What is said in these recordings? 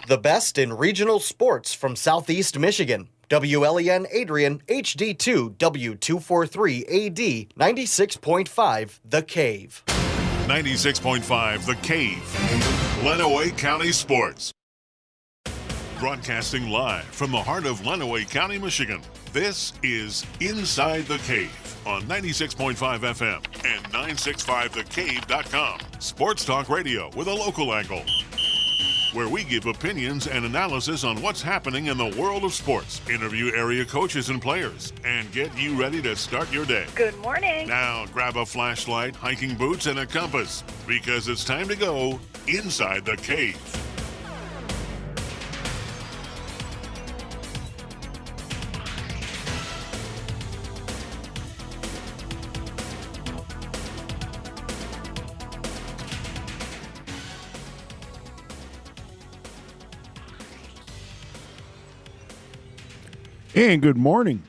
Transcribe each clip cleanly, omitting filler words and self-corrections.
The best in regional sports from Southeast Michigan. WLEN Adrian, HD2, W243AD, 96.5, The Cave. 96.5 The Cave. Lenawee County Sports. Broadcasting live from the heart of Lenawee County, Michigan. This is Inside the Cave on 96.5 FM and 965thecave.com. Sports talk radio with a local angle, where we give opinions and analysis on what's happening in the world of sports, interview area coaches and players, and get you ready to start your day. Good morning. Now grab a flashlight, hiking boots, and a compass, because it's time to go inside the cave. And good morning.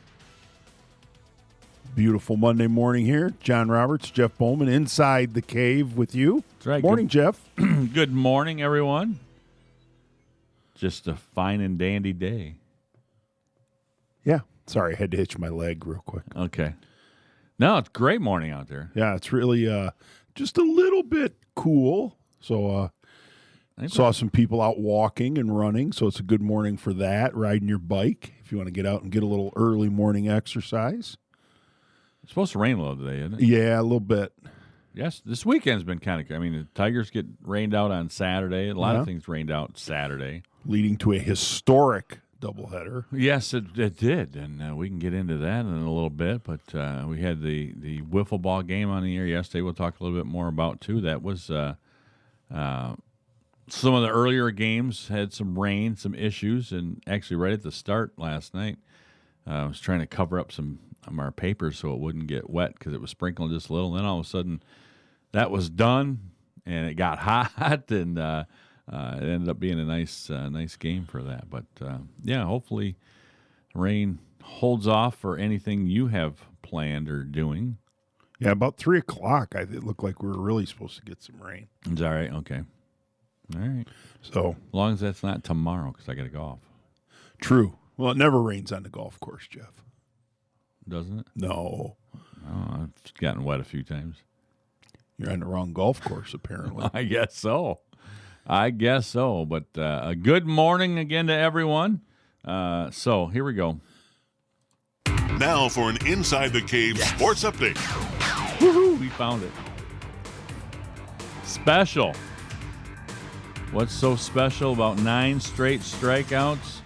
Beautiful Monday morning here. John Roberts, Jeff Bowman, inside the cave with you. That's right. Morning, Jeff. Good morning, everyone. Just a fine and dandy day. Yeah. Sorry, I had to hitch my leg real quick. Okay. No, it's a great morning out there. Yeah, it's really just a little bit cool. So saw some people out walking and running, so it's a good morning for that. Riding your bike if you want to get out and get a little early morning exercise. It's supposed to rain a little today, isn't it? Yeah, a little bit. Yes, this weekend's been kind of. I mean, the Tigers get rained out on Saturday. A lot of things rained out Saturday, leading to a historic doubleheader. Yes, it did, and we can get into that in a little bit. But we had the wiffle ball game on the air yesterday. We'll talk a little bit more about too. That was some of the earlier games had some rain, some issues, and actually right at the start last night, I was trying to cover up some of our papers so it wouldn't get wet because it was sprinkling just a little. And then all of a sudden, that was done, and it got hot, and it ended up being a nice game for that. But yeah, hopefully, rain holds off for anything you have planned or doing. Yeah, about 3 o'clock, it looked like we were really supposed to get some rain. Is that right? Okay. All right. So as long as that's not tomorrow, because I got to golf. True. Well, it never rains on the golf course, Jeff. Doesn't it? No. Oh, I've gotten wet a few times. You're on the wrong golf course, apparently. I guess so. But a good morning again to everyone. So here we go. Now for an Inside the Cave sports update. Woohoo! We found it. Special. What's so special about 9 straight strikeouts?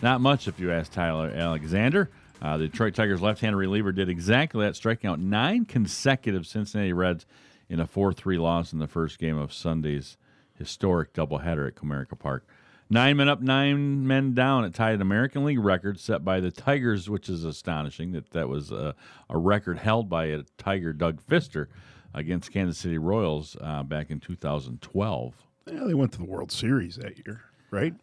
Not much, if you ask Tyler Alexander. The Detroit Tigers left-handed reliever did exactly that, striking out 9 consecutive Cincinnati Reds in a 4-3 loss in the first game of Sunday's historic doubleheader at Comerica Park. 9 men up, 9 men down. It tied an American League record set by the Tigers, which is astonishing. That was a record held by a Tiger, Doug Fister, against Kansas City Royals back in 2012. Yeah, they went to the World Series that year, right?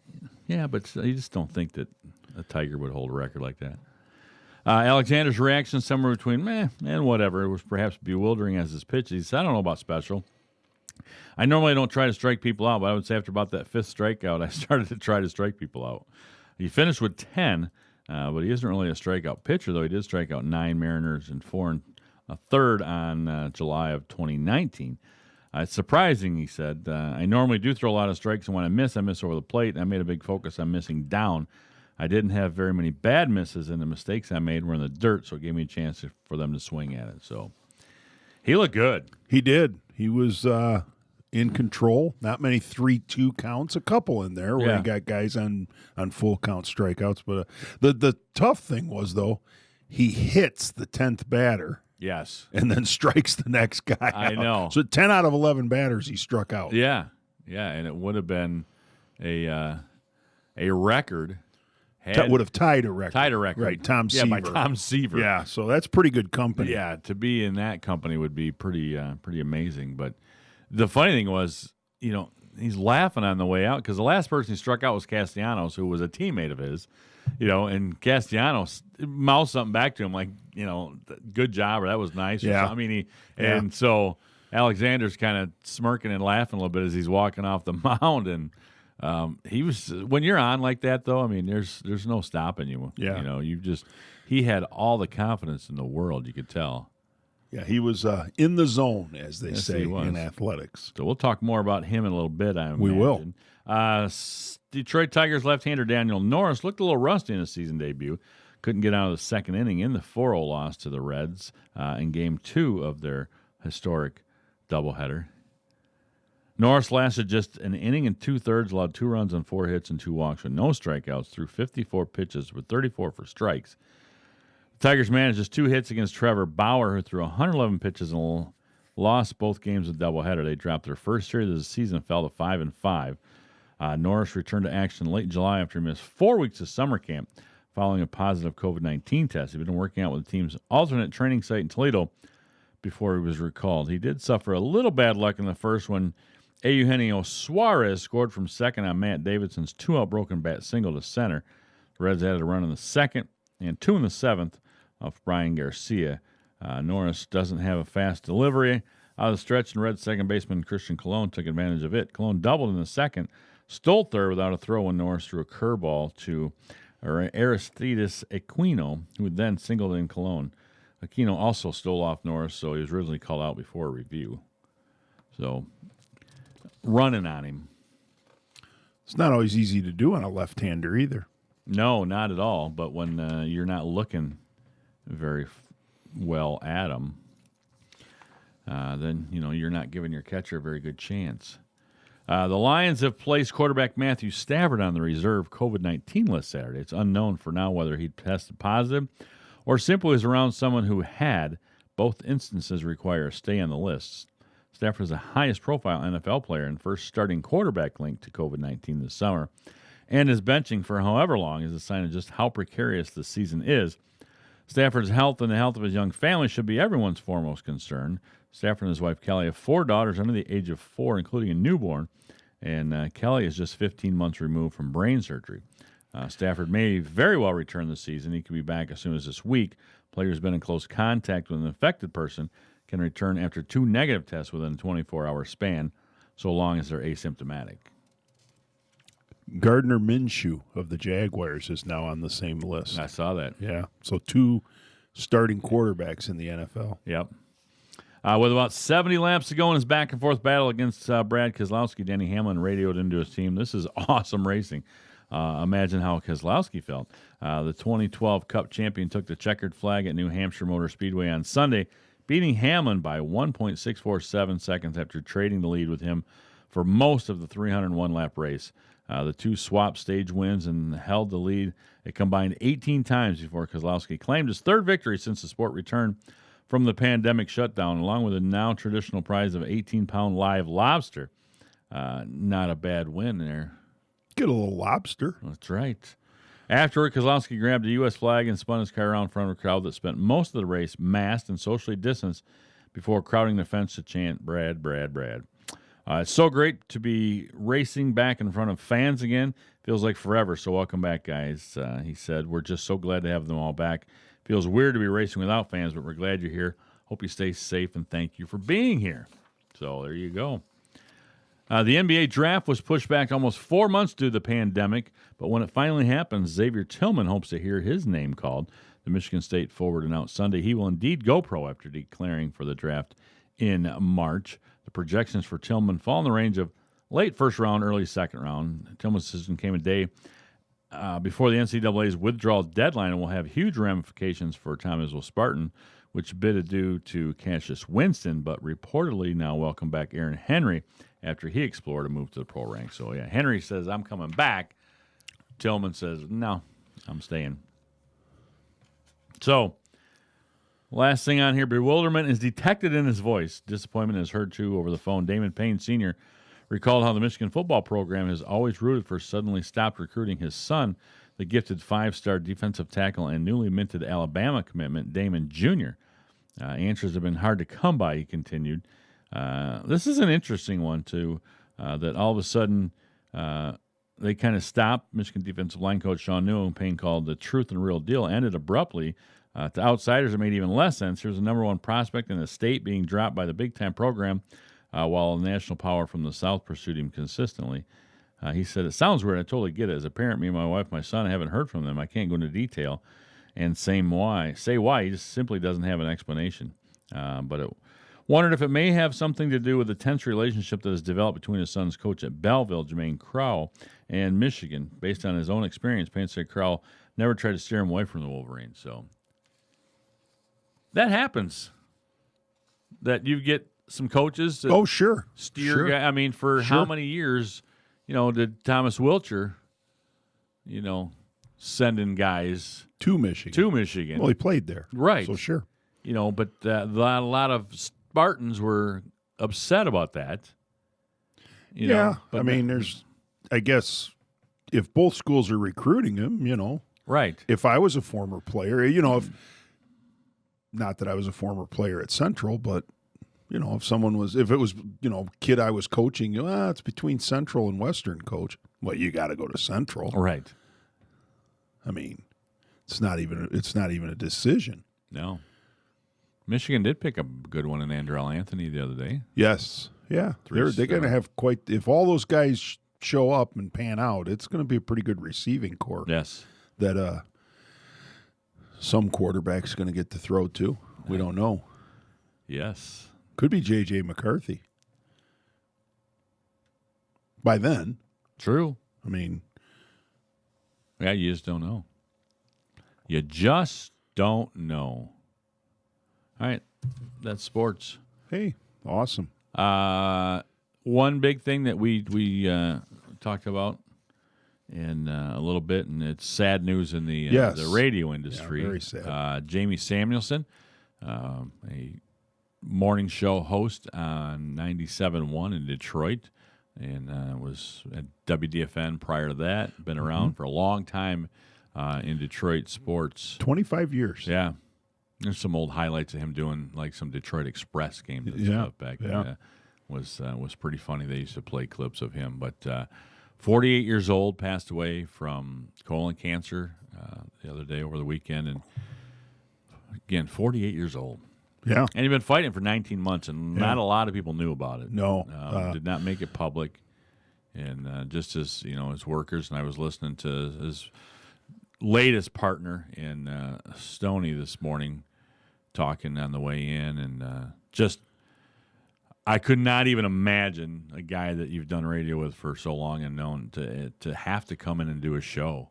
Yeah, but you just don't think that a Tiger would hold a record like that. Alexander's reaction, somewhere between meh and whatever. It was perhaps bewildering as his pitch. He said, I don't know about special. I normally don't try to strike people out, but I would say after about that 5th strikeout, I started to try to strike people out. He finished with 10, but he isn't really a strikeout pitcher, though. He did strike out 9 Mariners and 4 1/3 on July of 2019. It's surprising, he said. I normally do throw a lot of strikes, and when I miss over the plate. I made a big focus on missing down. I didn't have very many bad misses, and the mistakes I made were in the dirt, so it gave me a chance for them to swing at it. So he looked good. He did. He was in control. Not many 3-2 counts. A couple in there where he got guys on full count strikeouts. But the tough thing was, though, he hits the 10th batter. Yes. And then strikes the next guy I know. So 10 out of 11 batters he struck out. Yeah. Yeah, and it would have been a record. Would have tied a record. Tied a record. Right, Tom Seaver. Yeah, by Tom Seaver. Yeah, so that's pretty good company. Yeah, to be in that company would be pretty amazing. But the funny thing was, he's laughing on the way out because the last person he struck out was Castellanos, who was a teammate of his. And Castellanos mouthed something back to him like, good job, or that was nice. Yeah. I mean, so Alexander's kind of smirking and laughing a little bit as he's walking off the mound, and He was when you're on like that though. I mean, there's no stopping you. Yeah. You know, he had all the confidence in the world. You could tell. Yeah, he was in the zone, as they Yes, say he was. in athletics. So we'll talk more about him in a little bit. We will. Detroit Tigers left-hander Daniel Norris looked a little rusty in his season debut. Couldn't get out of the second inning in the 4-0 loss to the Reds in Game 2 of their historic doubleheader. Norris lasted just an inning and 2/3, allowed 2 runs on 4 hits and 2 walks with no strikeouts through 54 pitches with 34 for strikes. The Tigers managed just 2 hits against Trevor Bauer, who threw 111 pitches and lost both games of the doubleheader. They dropped their first series of the season and fell to 5-5. Norris returned to action late July after he missed 4 weeks of summer camp following a positive COVID-19 test. He'd been working out with the team's alternate training site in Toledo before he was recalled. He did suffer a little bad luck in the first when Eugenio Suarez scored from second on Matt Davidson's 2-out broken bat single to center. The Reds added a run in the second and 2 in the seventh off Brian Garcia. Norris doesn't have a fast delivery out of the stretch, and Reds second baseman Christian Colon took advantage of it. Colon doubled in the second, stole third without a throw when Norris threw a curveball to Aristides Aquino, who would then singled in Colon. Aquino also stole off Norris, so he was originally called out before a review. So, running on him. It's not always easy to do on a left-hander either. No, not at all. But when you're not looking very well at him, then you're not giving your catcher a very good chance. The Lions have placed quarterback Matthew Stafford on the reserve COVID-19 list Saturday. It's unknown for now whether he tested positive or simply was around someone who had. Both instances require a stay on the list. Stafford is the highest-profile NFL player and first starting quarterback linked to COVID-19 this summer, and his benching for however long is a sign of just how precarious the season is. Stafford's health and the health of his young family should be everyone's foremost concern. Stafford and his wife Kelly have 4 daughters under the age of 4, including a newborn, and Kelly is just 15 months removed from brain surgery. Stafford may very well return this season. He could be back as soon as this week. Player who's been in close contact with an infected person can return after 2 negative tests within a 24-hour span, so long as they're asymptomatic. Gardner Minshew of the Jaguars is now on the same list. I saw that. Yeah, so 2 starting quarterbacks in the NFL. Yep. With about 70 laps to go in his back-and-forth battle against Brad Keselowski, Denny Hamlin radioed into his team, "This is awesome racing." Imagine how Keselowski felt. The 2012 Cup champion took the checkered flag at New Hampshire Motor Speedway on Sunday, beating Hamlin by 1.647 seconds after trading the lead with him for most of the 301-lap race. The 2 swapped stage wins and held the lead a combined 18 times before Keselowski claimed his 3rd victory since the sport returned from the pandemic shutdown, along with a now traditional prize of 18-pound live lobster. Not a bad win there. Get a little lobster. That's right. Afterward, Keselowski grabbed a U.S. flag and spun his car around in front of a crowd that spent most of the race masked and socially distanced before crowding the fence to chant, "Brad, Brad, Brad." It's so great to be racing back in front of fans again. Feels like forever, so welcome back, guys. He said, "We're just so glad to have them all back. Feels weird to be racing without fans, but we're glad you're here. Hope you stay safe, and thank you for being here." So there you go. The NBA draft was pushed back almost 4 months due to the pandemic, but when it finally happens, Xavier Tillman hopes to hear his name called. The Michigan State forward announced Sunday he will indeed go pro after declaring for the draft in March. The projections for Tillman fall in the range of late first round, early second round. Tillman's decision came a day before the NCAA's withdrawal deadline and will have huge ramifications for Tom Izzo Spartan, which bid adieu to Cassius Winston, but reportedly now welcome back Aaron Henry after he explored a move to the pro ranks. So, yeah, Henry says, "I'm coming back." Tillman says, "No, I'm staying." So, last thing on here, bewilderment is detected in his voice. Disappointment is heard, too, over the phone. Damon Payne Sr. recalled how the Michigan football program has always rooted for suddenly stopped recruiting his son, the gifted 5-star defensive tackle and newly minted Alabama commitment, Damon Jr. Answers have been hard to come by, he continued. This is an interesting one, too, that all of a sudden they kind of stopped. Michigan defensive line coach Sean Newell, Payne called the truth and real deal, ended abruptly. To outsiders, it made even less sense. Here's the number 1 prospect in the state being dropped by the big-time program while a national power from the South pursued him consistently. He said, "It sounds weird. I totally get it. As a parent, me and my wife, my son, I haven't heard from them. I can't go into detail and say why. He just simply doesn't have an explanation. Wondered if it may have something to do with the tense relationship that has developed between his son's coach at Belleville, Jermaine Crowell, and Michigan. Based on his own experience, Payne said Crowell never tried to steer him away from the Wolverines. So that happens. That you get some coaches that sure. steer Sure. guy. I mean, for how many years, did Thomas Wilcher, send in guys To Michigan. to Michigan? Well, he played there. Right. So, sure. But a lot of Spartans were upset about that. I mean, I guess, if both schools are recruiting him, right. if I was a former player, not that I was a former player at Central, but, if it was, kid I was coaching, it's between Central and Western, coach. Well, you got to go to Central. Right. I mean, it's not even a decision. No. Michigan did pick a good one in Andrell Anthony the other day. Yes. Yeah. They're going to have if all those guys show up and pan out, it's going to be a pretty good receiving corps. Yes. That some quarterback's going to get to throw to. We don't know. Yes. Could be J.J. McCarthy. By then. True. I mean. Yeah, you just don't know. You just don't know. All right. That's sports. Hey, awesome. One big thing that we talked about in a little bit, and it's sad news in the radio industry. Yeah, very sad. Jamie Samuelson, a morning show host on 97.1 in Detroit, and was at WDFN prior to that. Been around for a long time in Detroit sports. 25 years. Yeah. There's some old highlights of him doing like some Detroit Express games and stuff back then. Was pretty funny. They used to play clips of him. But 48 years old, passed away from colon cancer the other day over the weekend. And again, 48 years old. Yeah. And he'd been fighting for 19 months, and not a lot of people knew about it. No. Did not make it public. And just as, his workers, and I was listening to his latest partner in Stoney this morning, talking on the way in, and I could not even imagine a guy that you've done radio with for so long and known to have to come in and do a show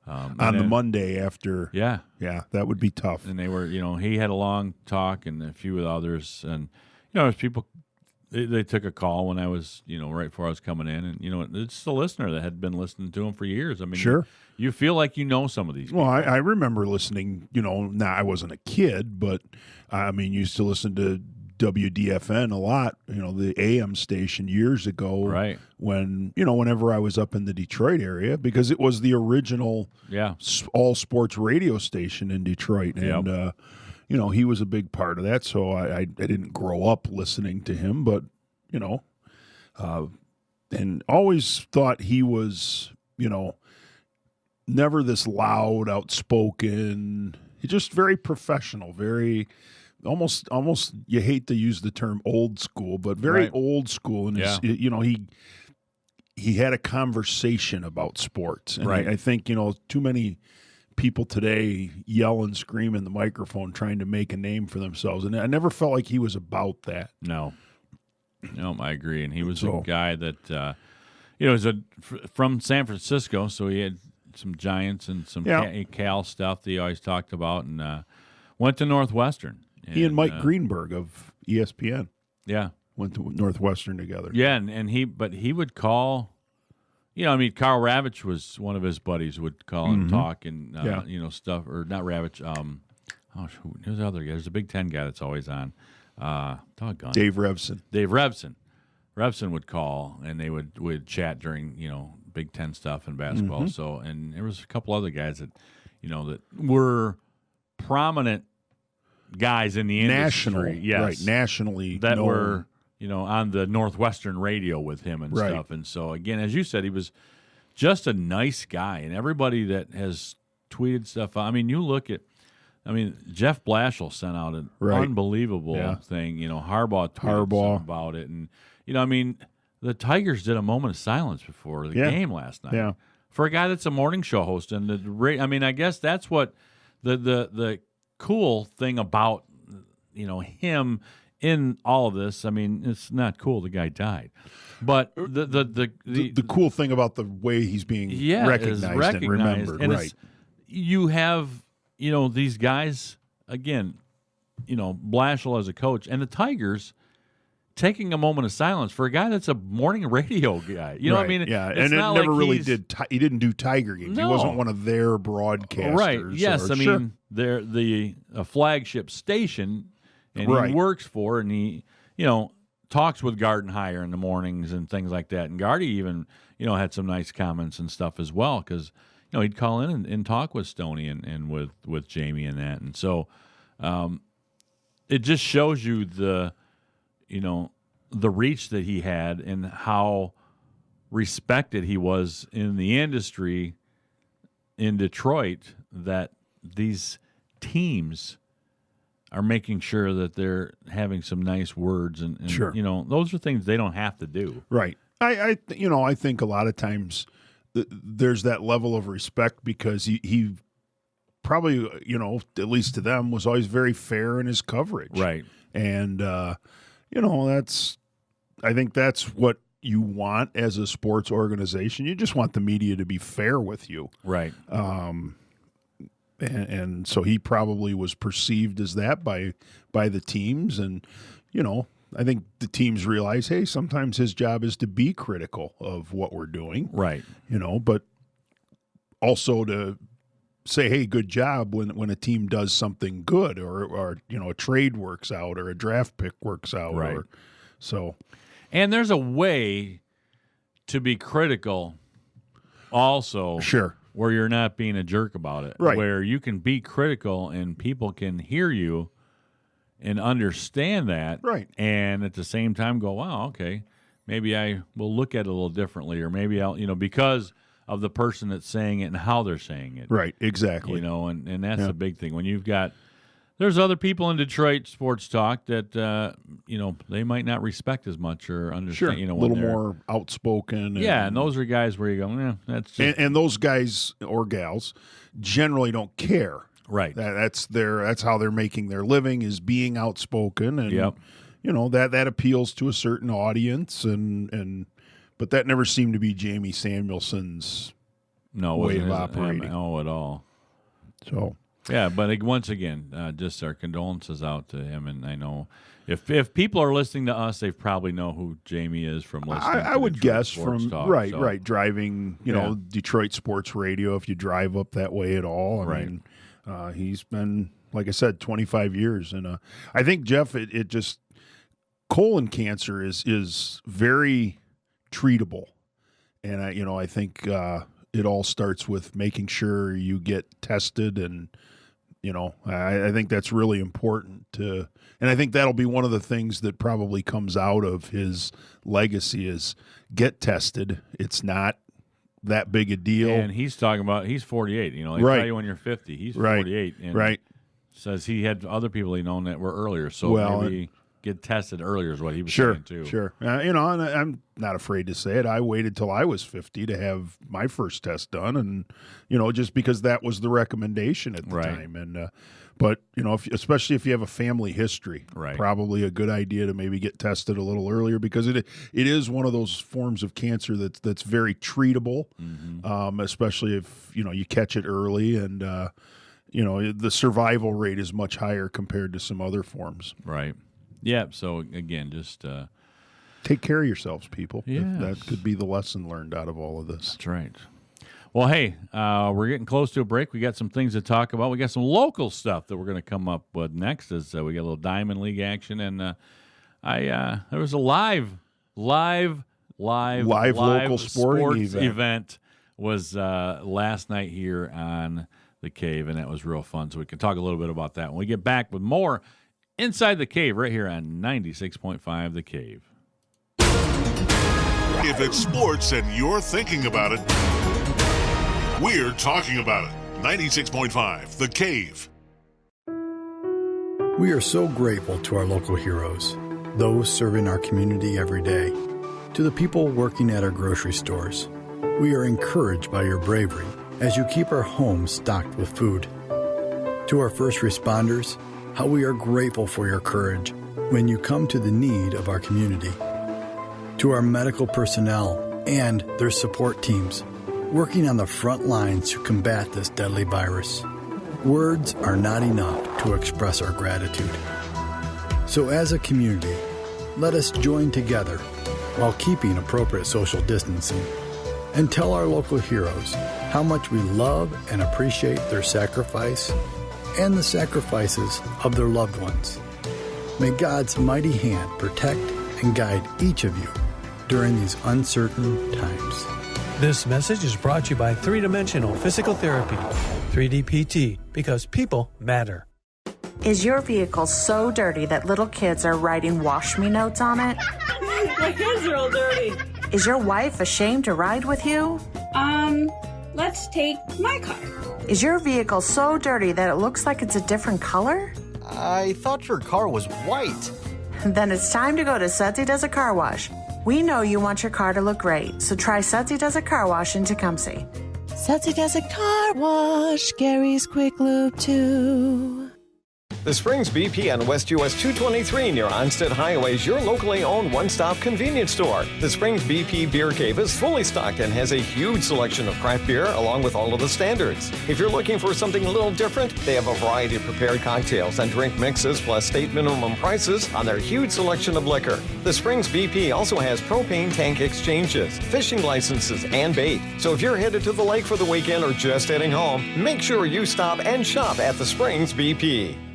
on the Monday after. Yeah, that would be tough. And they were, he had a long talk, and a few with others, and there's people. They took a call when I was, right before I was coming in, and it's the listener that had been listening to him for years. I mean, sure. You feel like you know some of these people. Well, I remember listening, now I wasn't a kid, but used to listen to WDFN a lot, the AM station years ago. Right. When, whenever I was up in the Detroit area, because it was the original all sports radio station in Detroit. And, he was a big part of that. So I didn't grow up listening to him, but, and always thought he was, never this loud, outspoken. He's just very professional, very almost. You hate to use the term old school, but very old school. And he had a conversation about sports, and I think too many people today yell and scream in the microphone trying to make a name for themselves, and I never felt like he was about that. No, I agree. And he was a guy that was from San Francisco, so he had some Giants and some Cal stuff that he always talked about, and went to Northwestern. He and Mike Greenberg of ESPN, went to Northwestern together. Yeah, and he would call. Carl Ravitch was one of his buddies. Would call and talk and stuff, or not Ravitch. Who's the other guy? There's a Big Ten guy that's always on. Doggone. Dave Revson. Revson would call, and they would chat during Big Ten stuff and basketball. So, and there was a couple other guys that that were prominent guys in the industry. Nationally that known. Were on the Northwestern radio with him and stuff. And so again, as you said, he was just a nice guy, and everybody that has tweeted stuff. You look at. Jeff Blashill sent out an unbelievable thing. Harbaugh tweeted something about it, and the Tigers did a moment of silence before the game last night. Yeah. For a guy that's a morning show host, and I guess that's what the cool thing about him in all of this. I mean, it's not cool the guy died, but the cool thing about the way he's being recognized and remembered, and right? You have these guys again, Blashill as a coach, and the Tigers taking a moment of silence for a guy that's a morning radio guy. You know what I mean? Yeah, it's and it not never like really did. He didn't do Tiger games. No. He wasn't one of their broadcasters. Right. Yes. I Sure. mean, they're a flagship station, and he Right. works for, and he, talks with Gardenhire in the mornings and things like that. And Gardy even, had some nice comments and stuff as well, because, he'd call in and talk with Stoney and with Jamie and that. And so it just shows you the reach that he had and how respected he was in the industry in Detroit, that these teams are making sure that they're having some nice words and Sure. Those are things they don't have to do. Right. I think a lot of times there's that level of respect because he probably, at least to them, was always very fair in his coverage. Right. And, I think that's what you want as a sports organization. You just want the media to be fair with you. Right. And so he probably was perceived as that by the teams. And, I think the teams realize, hey, sometimes his job is to be critical of what we're doing. Right. But also to say, hey, good job when a team does something good or a trade works out or a draft pick works out. Right. And there's a way to be critical also. Sure. Where you're not being a jerk about it. Right. Where you can be critical and people can hear you and understand that. Right. And at the same time go, wow, okay, maybe I will look at it a little differently, or maybe I'll, because of the person that's saying it and how they're saying it. Right, exactly. And that's the big thing. When you've got, there's other people in Detroit sports talk that, they might not respect as much or understand, Sure, a little more outspoken. And those are guys where you go, that's just. And those guys or gals generally don't care. Right. That's how they're making their living, is being outspoken, and Yep. that appeals to a certain audience, but that never seemed to be Jamie Samuelson's way of operating. No, at all. So yeah, but once again, just our condolences out to him, and I know if people are listening to us, they probably know who Jamie is from listening. I to would Detroit guess Sports from Talk, right driving Detroit sports radio, if you drive up that way at all. I mean, he's been, like I said, 25 years, and I think, Jeff, it just, colon cancer is very treatable, and I think it all starts with making sure you get tested, and I think that's really important and I think that'll be one of the things that probably comes out of his legacy is get tested. It's not that big a deal. And he's talking about, he's 48. They Right. tell you when you're 50. He's 48. And says he had other people he known that were earlier. So maybe get tested earlier is what he was saying too. Sure. And I'm not afraid to say it. I waited till I was 50 to have my first test done, and just because that was the recommendation at the time. And but especially if you have a family history, probably a good idea to maybe get tested a little earlier, because it is one of those forms of cancer that's very treatable, especially if you catch it early, and the survival rate is much higher compared to some other forms. Right. Yeah, so again, just take care of yourselves, people. Yes. That could be the lesson learned out of all of this. That's right. Well, hey, we're getting close to a break. We got some things to talk about. We got some local stuff that we're going to come up with next. As we got a little Diamond League action, and there was a live local sports event was last night here on the Cave, and that was real fun. So we can talk a little bit about that when we get back with more Inside the Cave right here on 96.5 The Cave. If it's sports and you're thinking about it, we're talking about it. 96.5 The Cave. We are so grateful to our local heroes, those serving our community every day. To the people working at our grocery stores, we are encouraged by your bravery as you keep our homes stocked with food. To our first responders, how we are grateful for your courage when you come to the need of our community. To our medical personnel and their support teams working on the front lines to combat this deadly virus. Words are not enough to express our gratitude. So as a community, let us join together while keeping appropriate social distancing and tell our local heroes how much we love and appreciate their sacrifice and the sacrifices of their loved ones. May God's mighty hand protect and guide each of you during these uncertain times. This message is brought to you by 3-Dimensional Physical Therapy, 3DPT, because people matter. Is your vehicle so dirty that little kids are writing wash me notes on it? My hands are all dirty. Is your wife ashamed to ride with you? Let's take my car. Is your vehicle so dirty that it looks like it's a different color? I thought your car was white. Then it's time to go to Sudsy Does a Car Wash. We know you want your car to look great, so try Sudsy Does a Car Wash in Tecumseh. Sudsy Does a Car Wash, Gary's Quick Lube too. The Springs BP on West US 223 near Onstead Highway is your locally owned one-stop convenience store. The Springs BP Beer Cave is fully stocked and has a huge selection of craft beer along with all of the standards. If you're looking for something a little different, they have a variety of prepared cocktails and drink mixes plus state minimum prices on their huge selection of liquor. The Springs BP also has propane tank exchanges, fishing licenses, and bait. So if you're headed to the lake for the weekend or just heading home, make sure you stop and shop at the Springs BP.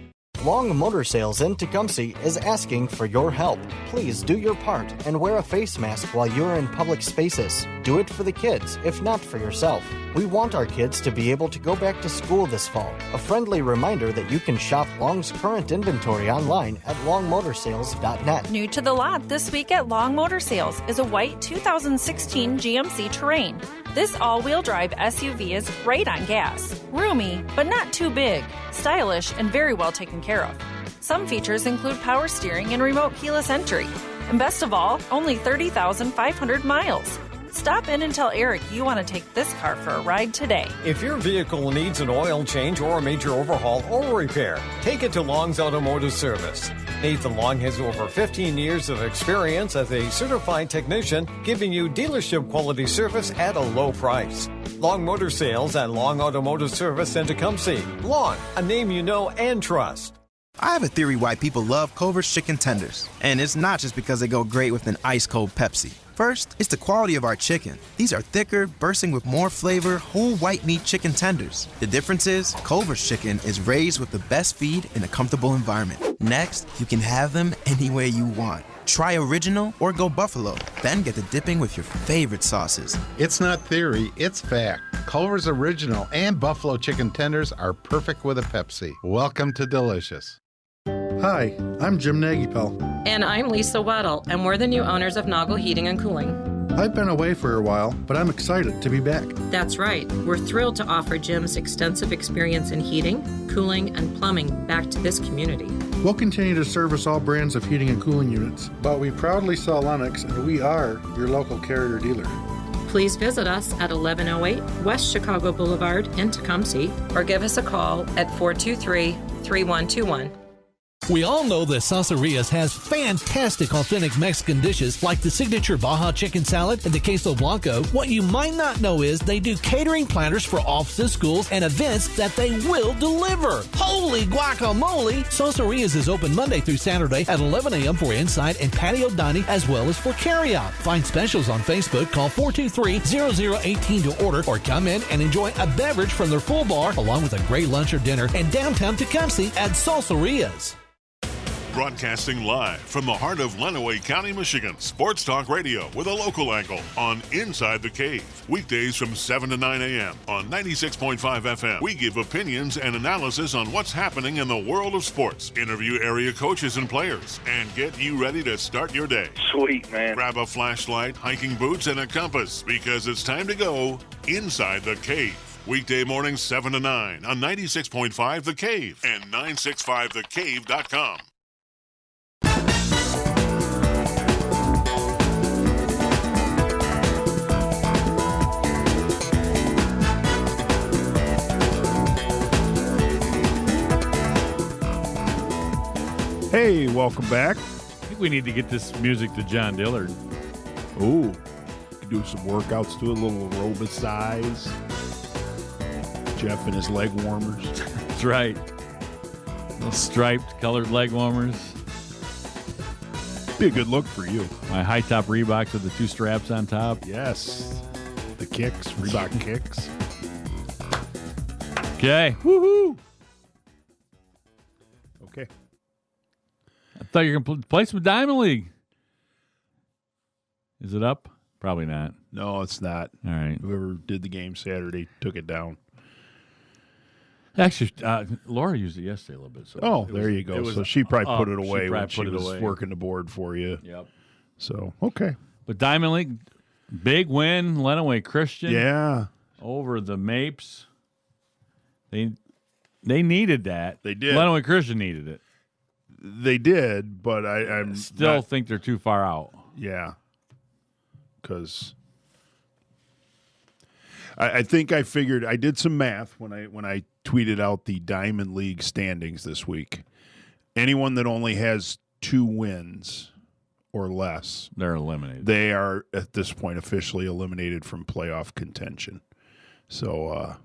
Long Motor Sales in Tecumseh is asking for your help. Please do your part and wear a face mask while you're in public spaces. Do it for the kids, if not for yourself. We want our kids to be able to go back to school this fall. A friendly reminder that you can shop Long's current inventory online at longmotorsales.net. New to the lot this week at Long Motor Sales is a white 2016 GMC Terrain. This all-wheel drive SUV is great on gas, roomy, but not too big, stylish, and very well taken care of. Some features include power steering and remote keyless entry. And best of all, only 30,500 miles. Stop in and tell Eric you want to take this car for a ride today. If your vehicle needs an oil change or a major overhaul or repair, take it to Long's Automotive Service. Nathan Long has over 15 years of experience as a certified technician, giving you dealership quality service at a low price. Long Motor Sales and Long Automotive Service in Tecumseh. Long, a name you know and trust. I have a theory why people love Culver's chicken tenders. And it's not just because they go great with an ice-cold Pepsi. First, it's the quality of our chicken. These are thicker, bursting with more flavor, whole white meat chicken tenders. The difference is, Culver's chicken is raised with the best feed in a comfortable environment. Next, you can have them any way you want. Try original or go buffalo. Then get the dipping with your favorite sauces. It's not theory, it's fact. Culver's Original and Buffalo Chicken Tenders are perfect with a Pepsi. Welcome to Delicious. Hi, I'm Jim Nagypel. And I'm Lisa Weddle, and we're the new owners of Noggle Heating and Cooling. I've been away for a while, but I'm excited to be back. That's right. We're thrilled to offer Jim's extensive experience in heating, cooling, and plumbing back to this community. We'll continue to service all brands of heating and cooling units, but we proudly sell Lennox, and we are your local Carrier dealer. Please visit us at 1108 West Chicago Boulevard in Tecumseh, or give us a call at 423-3121. We all know that Salsarias has fantastic authentic Mexican dishes like the signature Baja chicken salad and the queso blanco. What you might not know is they do catering platters for offices, schools, and events that they will deliver. Holy guacamole! Salsarias is open Monday through Saturday at 11 a.m. for inside and patio dining as well as for carryout. Find specials on Facebook. Call 423-0018 to order or come in and enjoy a beverage from their full bar along with a great lunch or dinner in downtown Tecumseh at Salsarias. Broadcasting live from the heart of Lenawee County, Michigan. Sports Talk Radio with a local angle on Inside the Cave. Weekdays from 7 to 9 a.m. on 96.5 FM. We give opinions and analysis on what's happening in the world of sports. Interview area coaches and players and get you ready to start your day. Sweet, man. Grab a flashlight, hiking boots, and a compass because it's time to go Inside the Cave. Weekday mornings 7 to 9 on 96.5 The Cave and 965thecave.com. Hey, welcome back. I think we need to get this music to John Dillard. Ooh, do some workouts to a little aerobicize. Jeff and his leg warmers. That's right. Little striped, colored leg warmers. Be a good look for you. My high top Reeboks with the 2 straps on top. Yes. The kicks, Reebok kicks. Okay. Woohoo. Okay. I thought you were going to play some Diamond League. Is it up? Probably not. No, it's not. All right. Whoever did the game Saturday took it down. Actually, Laura used it yesterday a little bit. So there you go. So she probably put it away when she was away. working the board for you. Yep. So, okay. But Diamond League, big win, Lenawee Christian. Yeah. Over the Mapes. They needed that. They did. Lenawee Christian needed it. They did, but I still think they're too far out. Yeah. Because I think I figured, I did some math when I tweeted out the Diamond League standings this week. Anyone that only has 2 wins or less, they're eliminated. They are at this point officially eliminated from playoff contention. So,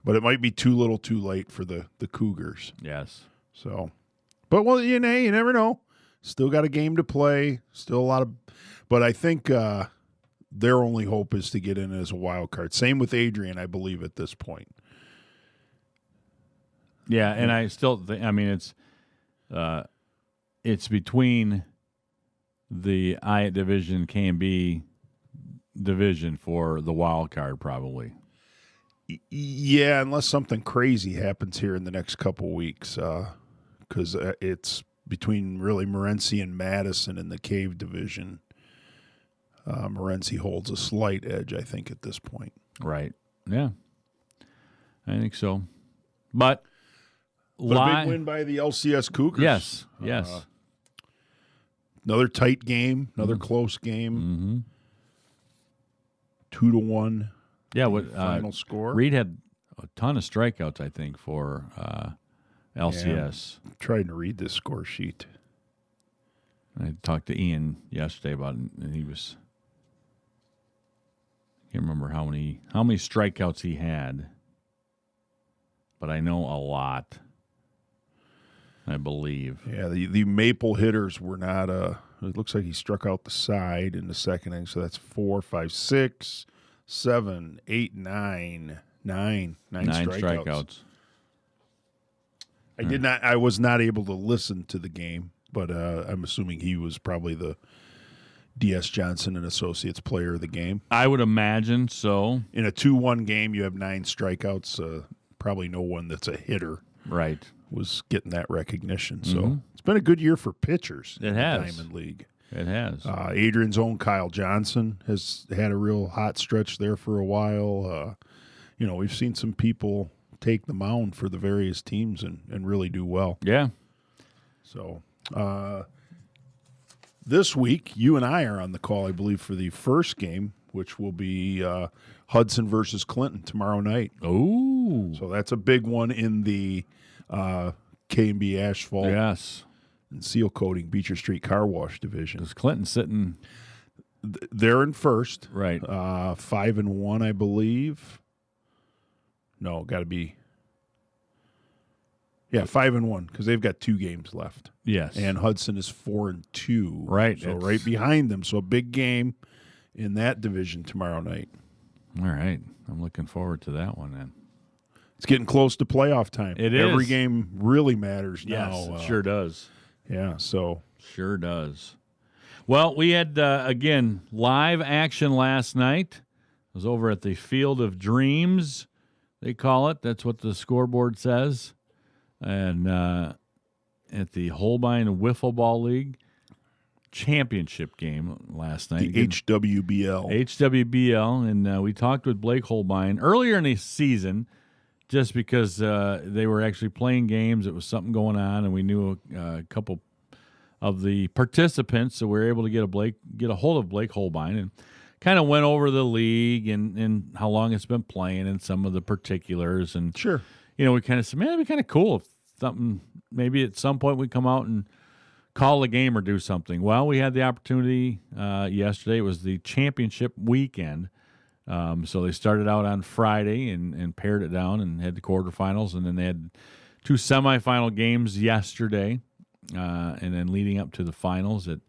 but it might be too little, too late for the Cougars. Yes. So, but well, you never know. Still got a game to play. Still a lot of, but I think their only hope is to get in as a wild card. Same with Adrian, I believe, at this point. Yeah, and I still think, I mean, it's between the I division, K and B division for the wild card, probably. Yeah, unless something crazy happens here in the next couple weeks, because it's between really Morenci and Madison in the Cave division. Morenci holds a slight edge, I think, at this point. Right. Yeah. I think so. But a big win by the LCS Cougars. Yes. Yes. Another tight game, another close game. 2-1. Yeah, what final score? Reed had a ton of strikeouts, I think, for LCS. Yeah, I'm trying to read this score sheet. I talked to Ian yesterday about it, and he was. I can't remember how many strikeouts he had, but I know a lot. I believe. Yeah, the Maple hitters were not. It looks like he struck out the side in the second inning, so that's 4, 5, 6, 7, 8, 9 strikeouts. I was not able to listen to the game, but I'm assuming he was probably the D.S. Johnson and Associates player of the game. I would imagine so. In a 2-1 game, you have 9 strikeouts. Probably no one that's a hitter, right, was getting that recognition. So it's been a good year for pitchers. It in has. The Diamond League. It has. Adrian's own Kyle Johnson has had a real hot stretch there for a while. We've seen some people take the mound for the various teams and really do well. Yeah. So this week, you and I are on the call, I believe, for the first game, which will be Hudson versus Clinton tomorrow night. Oh. So that's a big one in the K&B Asphalt. Yes. And seal coating Beecher Street Car Wash division. Is Clinton sitting? They're in first. Right. 5-1, I believe. No, got to be. Yeah, 5-1 because they've got 2 games left. Yes. And Hudson is 4-2. Right. So right behind them. So a big game in that division tomorrow night. All right. I'm looking forward to that one then. It's getting close to playoff time. It Every is. game really matters now. Yes, it sure does. Yeah, so. Sure does. Well, we had, again, live action last night. I was over at the Field of Dreams, they call it. That's what the scoreboard says. And at the Holbein Wiffle Ball League championship game last night. The HWBL. HWBL, and we talked with Blake Holbein earlier in the season just because they were actually playing games. It was something going on, and we knew a couple of the participants, so we were able to get a hold of Blake Holbein and kind of went over the league and how long it's been playing and some of the particulars. And sure, we kind of said, man, it'd be kind of cool if something maybe at some point we come out and call a game or do something. Well, we had the opportunity yesterday. It was the championship weekend. So they started out on Friday and pared it down and had the quarterfinals, and then they had 2 semifinal games yesterday, and then leading up to the finals at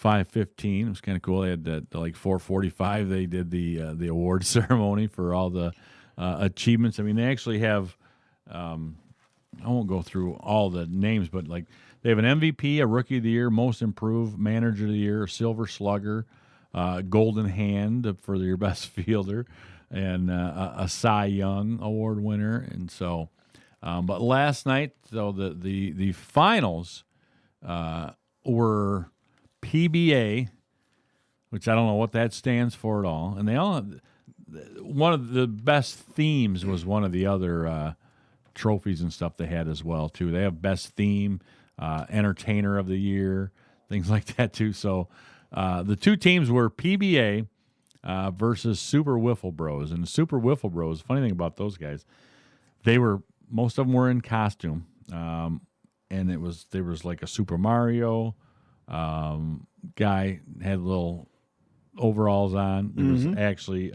5:15. It was kind of cool. They had like 4:45. They did the award ceremony for all the achievements. I mean, they actually have. I won't go through all the names, but like they have an MVP, a Rookie of the Year, Most Improved, Manager of the Year, Silver Slugger, Golden Hand for your best fielder, and a Cy Young Award winner. And so, but last night, though, the finals were PBA, which I don't know what that stands for at all. And they all, one of the best themes was one of the other trophies and stuff they had as well too. They have best theme, entertainer of the year, things like that too. So the 2 teams were PBA versus Super Wiffle Bros. And the Super Wiffle Bros, funny thing about those guys, most of them were in costume, and there was like a Super Mario guy had little overalls on. There was actually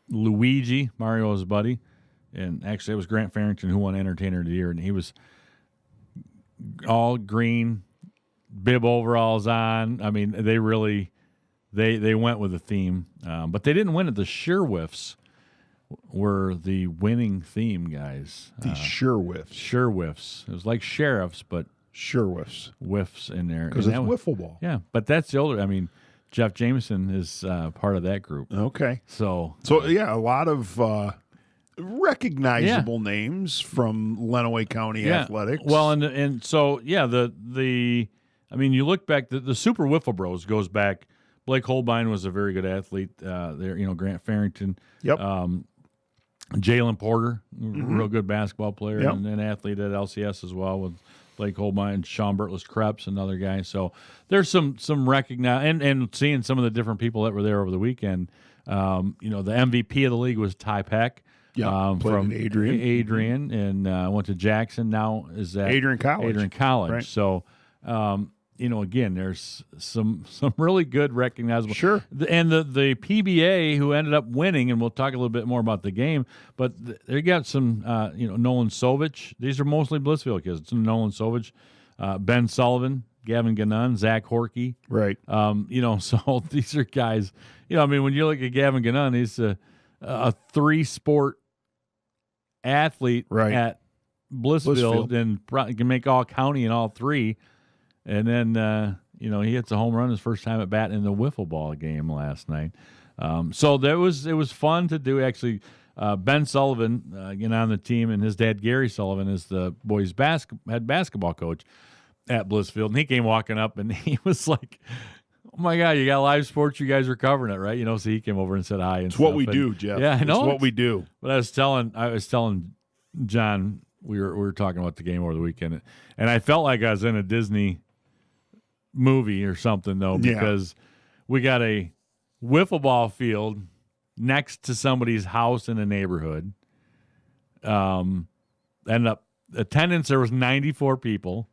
Luigi, Mario's buddy. And actually, it was Grant Farrington who won Entertainer of the Year, and he was all green, bib overalls on. I mean, they really they went with the theme, but they didn't win it. The Sherwhiffs were the winning theme guys. The Sherwhiffs. Sherwhiffs. It was like sheriffs, but Sherwhiffs. Whiffs in there Because it's wiffle ball. Yeah, but that's the older. I mean, Jeff Jameson is part of that group. Okay. So yeah, a lot of recognizable names from Lenawee County athletics. Well, and so I mean, you look back, the Super Wiffle Bros goes back. Blake Holbein was a very good athlete there. Grant Farrington. Yep. Jalen Porter, real good basketball player, and an athlete at LCS as well with Blake Holbein, Sean Bertless-Krebs, another guy. So there's some recognize and seeing some of the different people that were there over the weekend. The MVP of the league was Ty Peck. From Adrian, and went to Jackson. Now is at Adrian College. Right. So, again, there's some really good recognizable. Sure. And the PBA who ended up winning, and we'll talk a little bit more about the game. But they got some, Nolan Sovich. These are mostly Blissfield kids. It's Nolan Sovich, Ben Sullivan, Gavin Gannon, Zach Horkey. Right. So these are guys. When you look at Gavin Gannon, he's a 3-sport athlete at Blissfield and can make all county in all 3. And then, he hits a home run his first time at bat in the wiffle ball game last night. So it was fun to do. Actually, Ben Sullivan, get on the team, and his dad, Gary Sullivan, is the boys' head basketball coach at Blissfield. And he came walking up, and he was like, oh my God, you got live sports. You guys are covering it, right? So he came over and said hi. And it's what we do, Jeff. Yeah, I know. It's what we do. But I was telling John, we were talking about the game over the weekend, and I felt like I was in a Disney movie or something, though, because we got a wiffle ball field next to somebody's house in the neighborhood. Attendance, there was 94 people.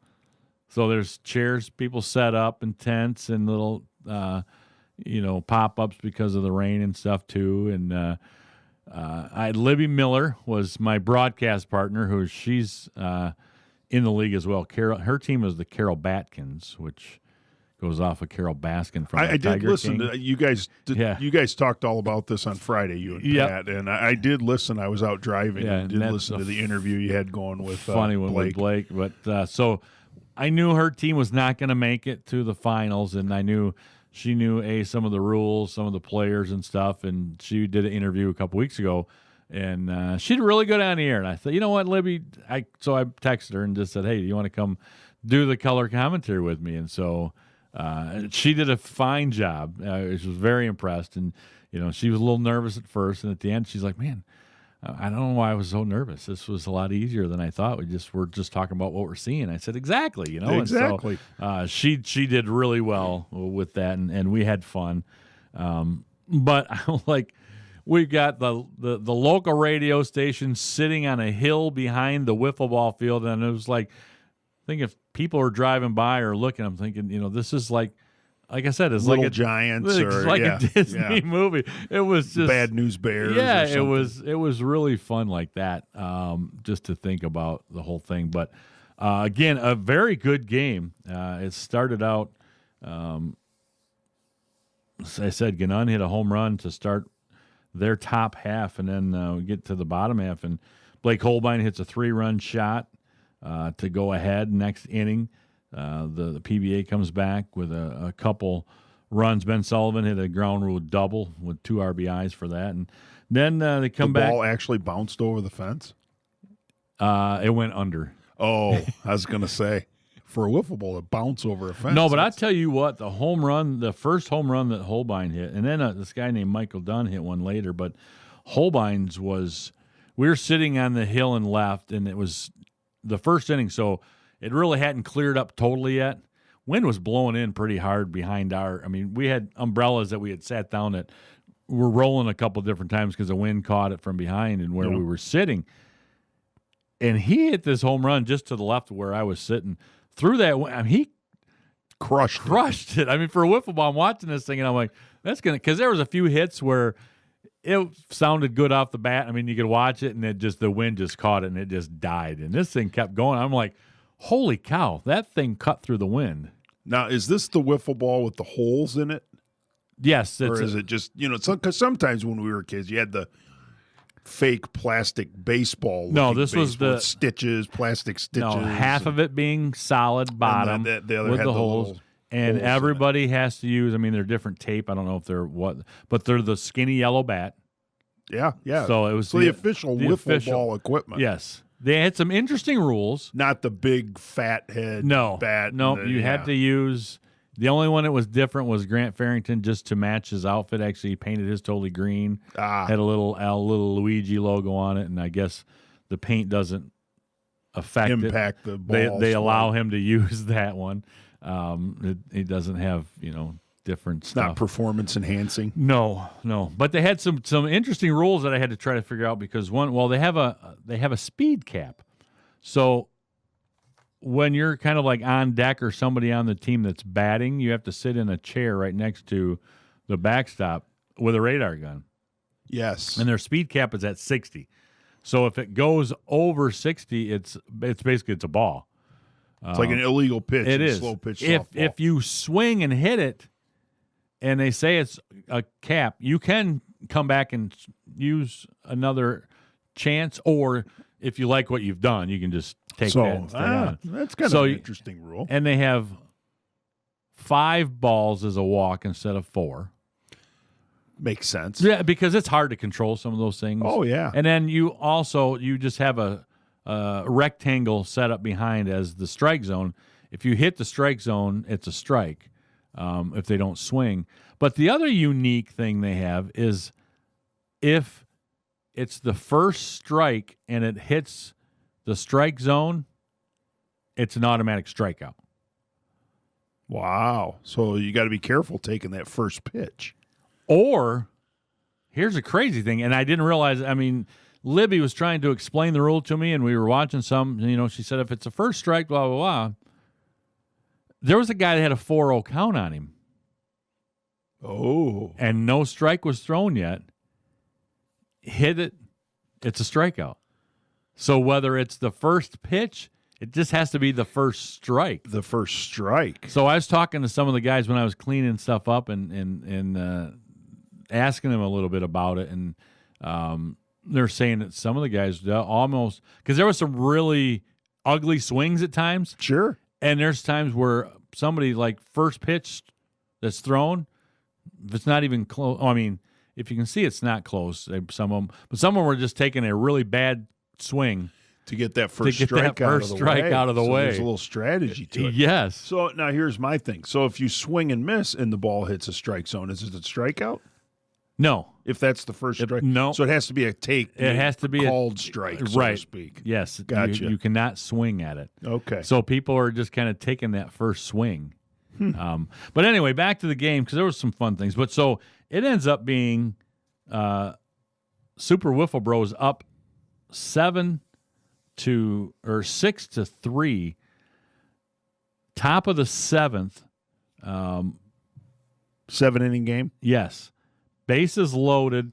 So there's chairs, people set up, and tents and little, pop-ups because of the rain and stuff too. And Libby Miller was my broadcast partner, she's in the league as well. Her team is the Carol Batkins, which goes off of Carol Baskin from I did listen King. to you guys. You guys talked all about this on Friday, you and Pat, and I did listen. I was out driving and did listen to the interview you had going with funny one Blake. with Blake. But so I knew her team was not going to make it to the finals, and I knew she knew some of the rules, some of the players and stuff. And she did an interview a couple weeks ago, and she did really good on the air. And I thought, you know what, Libby? So I texted her and just said, hey, do you want to come do the color commentary with me? And so. She did a fine job. She was very impressed, and she was a little nervous at first, and at the end, she's like, "Man, I don't know why I was so nervous. This was a lot easier than I thought. We're just talking about what we're seeing." I said, "Exactly, exactly." And so, she did really well with that, and we had fun. But we've got the local radio station sitting on a hill behind the wiffle ball field, and it was like think if people are driving by or looking, I'm thinking, this is like I said, it's Little like Giants it's or like a Disney movie. It was just Bad News Bears. Yeah, or something. it was really fun like that. Just to think about the whole thing, but again, a very good game. It started out. As I said, Gannon hit a home run to start their top half, and then we get to the bottom half, and Blake Holbein hits a 3-run shot to go ahead next inning. The PBA comes back with a couple runs. Ben Sullivan hit a ground rule double with 2 RBIs for that, and then they come back. The ball actually bounced over the fence? It went under. Oh, I was going to say. For a wiffle ball to bounce over a fence. No, but I tell you what, the first home run that Holbein hit, and then this guy named Michael Dunn hit one later, but Holbein's we were sitting on the hill and left, and it was the first inning, so it really hadn't cleared up totally yet. Wind was blowing in pretty hard behind we had umbrellas that we had sat down that were rolling a couple different times because the wind caught it from behind and where we were sitting. And he hit this home run just to the left of where I was sitting. Through that, he crushed it. I mean, for a wiffle ball, I'm watching this thing, and I'm like, that's going to – because there was a few hits where it sounded good off the bat. I mean, you could watch it, and the wind just caught it, and it just died. And this thing kept going. I'm like, holy cow, that thing cut through the wind. Now, is this the wiffle ball with the holes in it? Yes. Or is it just – because sometimes when we were kids, you had the – fake plastic baseball. No, this was the stitches, plastic stitches. No, half of it being solid bottom the other with had the holes. And everybody has to use, they're different tape. I don't know if they're what, but they're the skinny yellow bat. Yeah. So it was the official wiffle ball equipment. Yes. They had some interesting rules. Not the big fat head bat. No, you had to use. The only one that was different was Grant Farrington, just to match his outfit. Actually, he painted his totally green. Had a little Luigi logo on it, and I guess the paint doesn't impact the balls. They allow him to use that one. It doesn't have different stuff. Not performance enhancing. No. But they had some interesting rules that I had to try to figure out because they have a speed cap, so. When you're kind of like on deck or somebody on the team that's batting, you have to sit in a chair right next to the backstop with a radar gun. Yes. And their speed cap is at 60. So if it goes over 60, it's basically a ball. It's like an illegal pitch. It is. Slow pitch If softball. If you swing and hit it and they say it's a cap, you can come back and use another chance, or if you like what you've done, you can just take that and stay on. That's kind of an interesting rule. And they have 5 balls as a walk instead of 4. Makes sense. Yeah, because it's hard to control some of those things. Oh, yeah. And then you just have a rectangle set up behind as the strike zone. If you hit the strike zone, it's a strike if they don't swing. But the other unique thing they have is if it's the first strike and it hits the strike zone, it's an automatic strikeout. Wow. So you got to be careful taking that first pitch. Or, here's a crazy thing, and I didn't realize, Libby was trying to explain the rule to me, and we were watching some, she said if it's a first strike, blah, blah, blah. There was a guy that had a 4-0 count on him. Oh. And no strike was thrown yet. Hit it, it's a strikeout. So whether it's the first pitch, it just has to be the first strike. The first strike. So I was talking to some of the guys when I was cleaning stuff up and asking them a little bit about it, and they're saying that some of the guys almost, because there was some really ugly swings at times. Sure. And there's times where somebody, like, first pitch that's thrown, if it's not even close, if you can see it's not close, some of them were just taking a really bad swing to get that first strike out of the way. There's a little strategy to it. Yes. So now here's my thing. So if you swing and miss and the ball hits a strike zone, is it a strikeout? No. If that's the first strike? No. So it has to be a take. It has to be called strike, so to speak. Yes. Gotcha. You cannot swing at it. Okay. So people are just kind of taking that first swing. But anyway, back to the game, because there was some fun things. But so it ends up being Super Wiffle Bros up 6-3 Top of the 7th. 7-inning game? Yes. Bases loaded,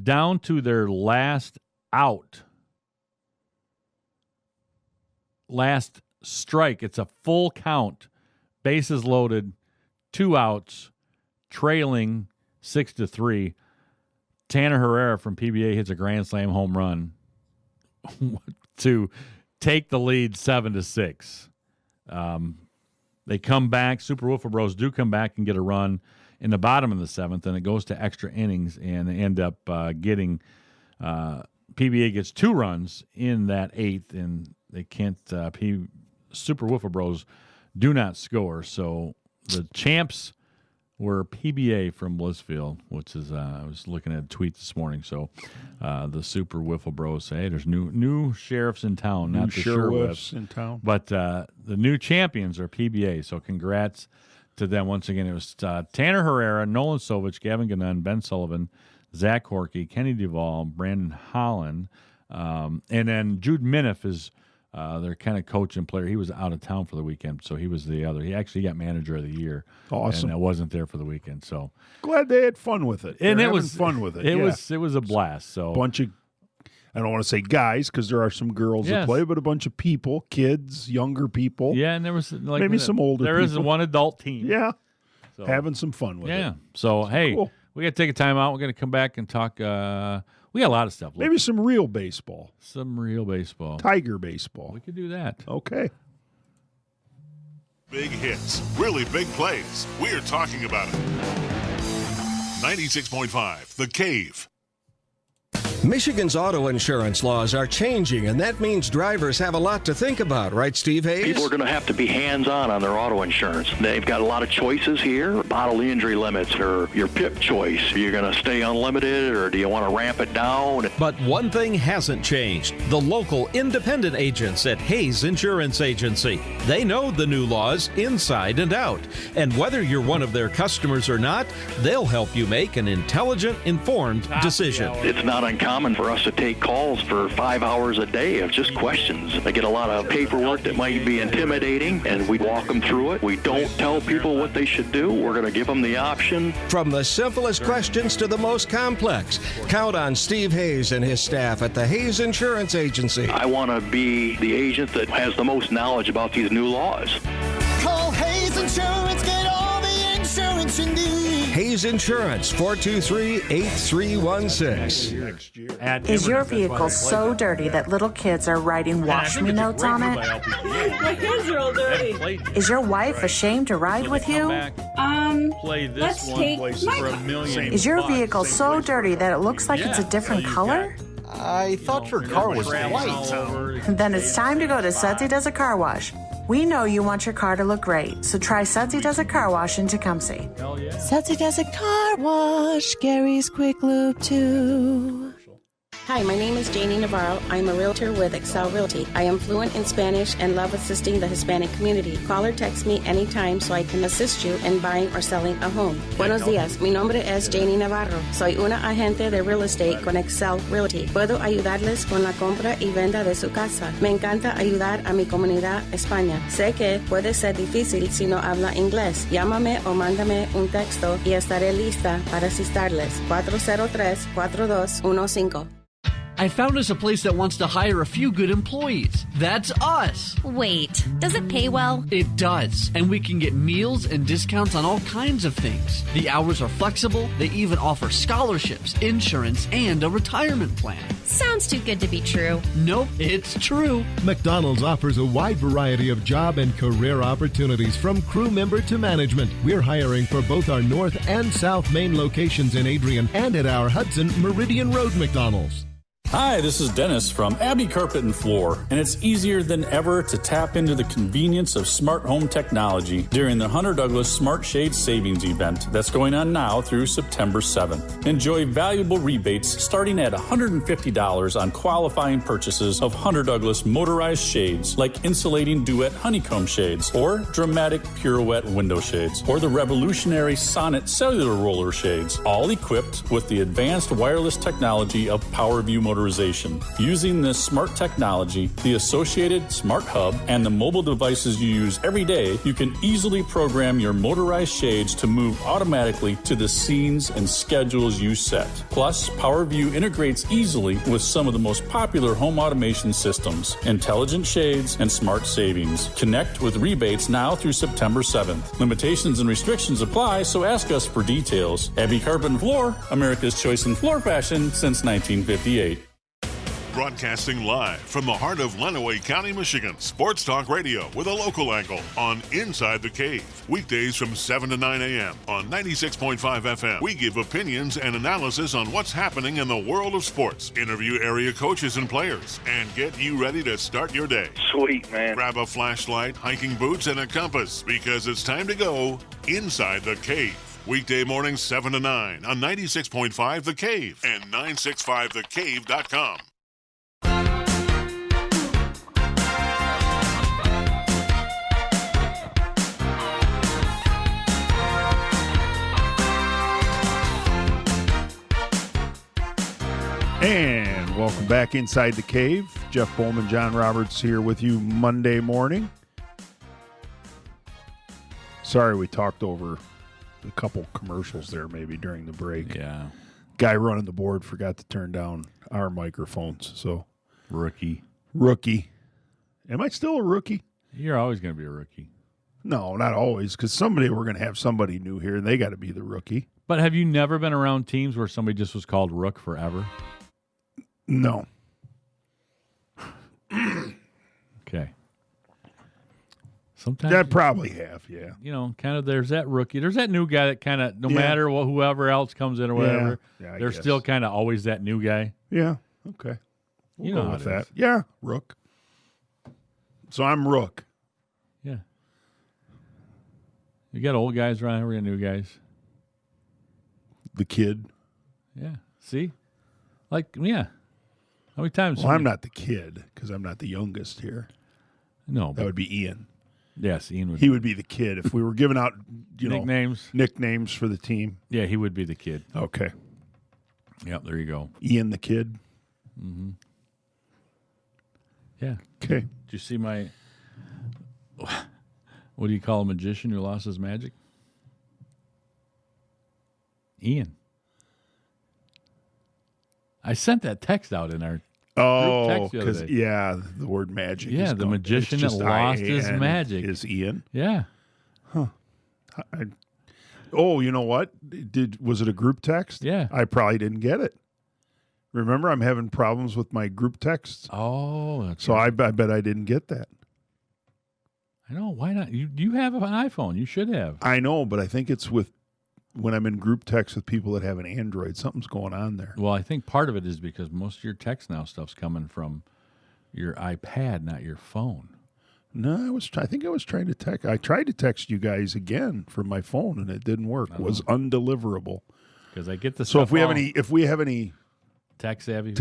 down to their last out. Last strike. It's a full count. Bases loaded, 2 outs, trailing 6-3. Tanner Herrera from PBA hits a grand slam home run to take the lead 7-6. They come back. Super Wiffle Bros do come back and get a run in the bottom of the 7th, and it goes to extra innings, and they end up getting PBA gets 2 runs in that 8th, and they can't. Super Wiffle Bros do not score, so the champs were PBA from Blissfield, which is I was looking at a tweet this morning. So the Super Wiffle Bros say, hey, there's new sheriffs in town, not the Sherwifts in town, but the new champions are PBA. So congrats to them once again. It was Tanner Herrera, Nolan Sovich, Gavin Gannon, Ben Sullivan, Zach Corky, Kenny Duvall, Brandon Holland, and then Jude Miniff is their kind of coach and player. He was out of town for the weekend, so he was the other. He actually got manager of the year. Awesome. And I wasn't there for the weekend, so glad they had fun with it. And it was fun with it. It was a blast. So bunch of, I don't want to say guys because there are some girls that play, but a bunch of people, kids, younger people. Yeah, and there was like maybe some older. There people. is one adult team. Yeah, so, having some fun with it. Yeah. So hey, cool. We got to take a time out. We're going to come back and talk. We got a lot of stuff. Maybe some real baseball. Some real baseball. Tiger baseball. We could do that. Okay. Big hits, really big plays. We're talking about it. 96.5, The Cave. Michigan's auto insurance laws are changing, and that means drivers have a lot to think about, right, Steve Hayes? People are going to have to be hands-on on their auto insurance. They've got a lot of choices here. Bodily injury limits or your PIP choice. Are you going to stay unlimited, or do you want to ramp it down? But one thing hasn't changed. The local independent agents at Hayes Insurance Agency. They know the new laws inside and out. And whether you're one of their customers or not, they'll help you make an intelligent, informed decision. It's not uncommon for us to take calls for 5 hours a day of just questions. I get a lot of paperwork that might be intimidating, and we walk them through it. We don't tell people what they should do. We're going to give them the option. From the simplest questions to the most complex, count on Steve Hayes and his staff at the Hayes Insurance Agency. I want to be the agent that has the most knowledge about these new laws. Call Hayes Insurance, get all the insurance you need. Hayes Insurance, 423-8316. Is your vehicle so dirty that little kids are writing wash me notes on it? My hands are all dirty. Is your wife ashamed to ride with you? Let's take my car. Is your vehicle so dirty that it looks like it's a different color? I thought your car was white. Then it's time to go to Sudsy Does a Car Wash. We know you want your car to look great, so try Sudsy Does a Car Wash in Tecumseh. Sudsy Does a Car Wash, Gary's Quick Lube 2. Hi, my name is Janie Navarro. I'm a realtor with Excel Realty. I am fluent in Spanish and love assisting the Hispanic community. Call or text me anytime so I can assist you in buying or selling a home. Buenos días, mi nombre es Janie Navarro. Soy una agente de real estate con Excel Realty. Puedo ayudarles con la compra y venta de su casa. Me encanta ayudar a mi comunidad España. Sé que puede ser difícil si no habla inglés. Llámame o mándame un texto y estaré lista para asistirles. 403-4215. I found us a place that wants to hire a few good employees. That's us. Wait, does it pay well? It does, and we can get meals and discounts on all kinds of things. The hours are flexible. They even offer scholarships, insurance, and a retirement plan. Sounds too good to be true. Nope, it's true. McDonald's offers a wide variety of job and career opportunities from crew member to management. We're hiring for both our North and South Main locations in Adrian and at our Hudson Meridian Road McDonald's. Hi, this is Dennis from Abbey Carpet and Floor, and it's easier than ever to tap into the convenience of smart home technology during the Hunter Douglas Smart Shade Savings Event that's going on now through September 7th. Enjoy valuable rebates starting at $150 on qualifying purchases of Hunter Douglas motorized shades like insulating duet honeycomb shades or dramatic pirouette window shades or the revolutionary Sonnet cellular roller shades, all equipped with the advanced wireless technology of PowerView motor motorization. Using this smart technology, the associated smart hub, and the mobile devices you use every day, you can easily program your motorized shades to move automatically to the scenes and schedules you set. Plus, PowerView integrates easily with some of the most popular home automation systems, intelligent shades, and smart savings. Connect with rebates now through September 7th. Limitations and restrictions apply, so ask us for details. Abbey Carpet and Floor, America's choice in floor fashion since 1958. Broadcasting live from the heart of Lenawee County, Michigan. Sports Talk Radio with a local angle on Inside the Cave. Weekdays from 7 to 9 a.m. on 96.5 FM. We give opinions and analysis on what's happening in the world of sports. Interview area coaches and players. And get you ready to start your day. Sweet, man. Grab a flashlight, hiking boots, and a compass because it's time to go Inside the Cave. Weekday mornings 7 to 9 on 96.5 The Cave and 965thecave.com. And welcome back Inside the Cave. Jeff Bowman, John Roberts here with you Monday morning. Sorry we talked over a couple commercials there maybe during the break. Yeah. Guy running the board forgot to turn down our microphones. So Rookie. Am I still a rookie? You're always going to be a rookie. No, not always, because someday we're going to have somebody new here, and they got to be the rookie. But have you never been around teams where somebody just was called Rook forever? No. Okay. Sometimes I probably have, yeah. You know, kind of there's that rookie. There's that new guy that kind of, no matter what, whoever else comes in or whatever, they're still kind of always that new guy. Yeah, okay. You know go with that. Yeah, Rook. So I'm Rook. Yeah. You got old guys around here, we got new guys. The kid. Yeah. See? Like, yeah. How many times? Well, I'm not the kid because I'm not the youngest here. No. That would be Ian. Yes, Ian would. He would be the kid if we were giving out, nicknames for the team. Yeah, he would be the kid. Okay. Yep, there you go. Ian the kid. Mm-hmm. Yeah. Okay. Did you see my? What do you call a magician who lost his magic? Ian. I sent that text out in our because the word magic. Yeah, the magician that lost his magic is Ian. Yeah. Huh. You know what? Was it a group text? Yeah. I probably didn't get it. Remember, I'm having problems with my group texts. Oh, that's so right. I bet I didn't get that. I know. Why not? You have an iPhone. You should have. I know, but I think it's when I'm in group text with people that have an Android, something's going on there. Well, I think part of it is because most of your text now stuff's coming from your iPad, not your phone. No, I think I was trying to text. I tried to text you guys again from my phone, and it didn't work. It was undeliverable. Because I get the so if we have any tech savvy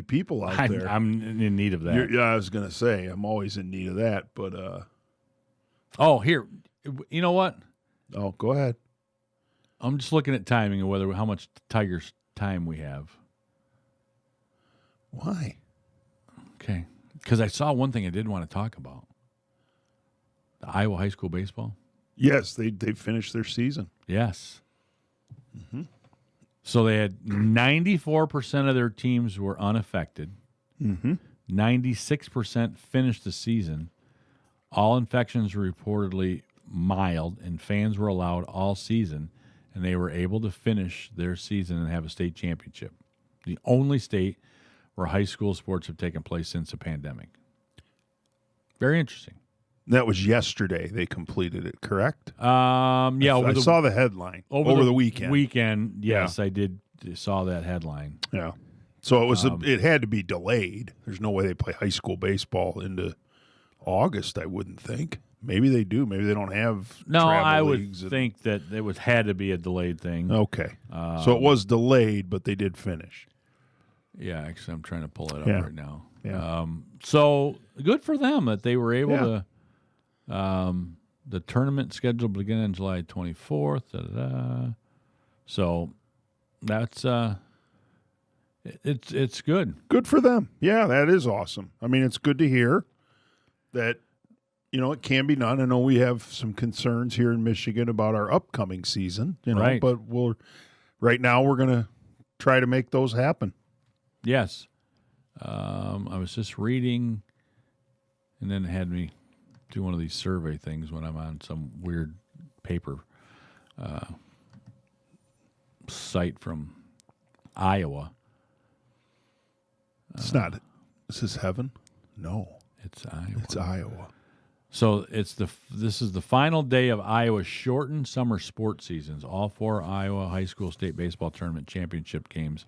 people out there, I'm in need of that. I was going to say I'm always in need of that, but here, you know what? Oh, go ahead. I'm just looking at timing and how much Tigers time we have. Why? Okay, because I saw one thing I did want to talk about. The Iowa high school baseball. Yes, they finished their season. Yes. Mm-hmm. So they had 94% of their teams were unaffected. Mm-hmm. 96% finished the season. All infections were reportedly mild, and fans were allowed all season, and they were able to finish their season and have a state championship. The only state where high school sports have taken place since the pandemic. Very interesting. That was yesterday they completed it, correct? Yeah. I saw the headline over the weekend. Yes, I did saw that headline. Yeah. So it was it had to be delayed. There's no way they play high school baseball into August, I wouldn't think. Maybe they do. Maybe they don't have I would think that it had to be a delayed thing. Okay. So it was delayed, but they did finish. Yeah, actually, I'm trying to pull it up right now. Yeah. So good for them that they were able to. The tournament scheduled beginning on July 24th. So that's It's good. Good for them. Yeah, that is awesome. I mean, it's good to hear that, it can be done. I know we have some concerns here in Michigan about our upcoming season, Right. but right now we're going to try to make those happen. Yes. I was just reading, and then it had me do one of these survey things when I'm on some weird paper site from Iowa. It's not. Is this heaven? No. It's Iowa. It's Iowa. So this is the final day of Iowa's shortened summer sports seasons. All 4 Iowa high school state baseball tournament championship games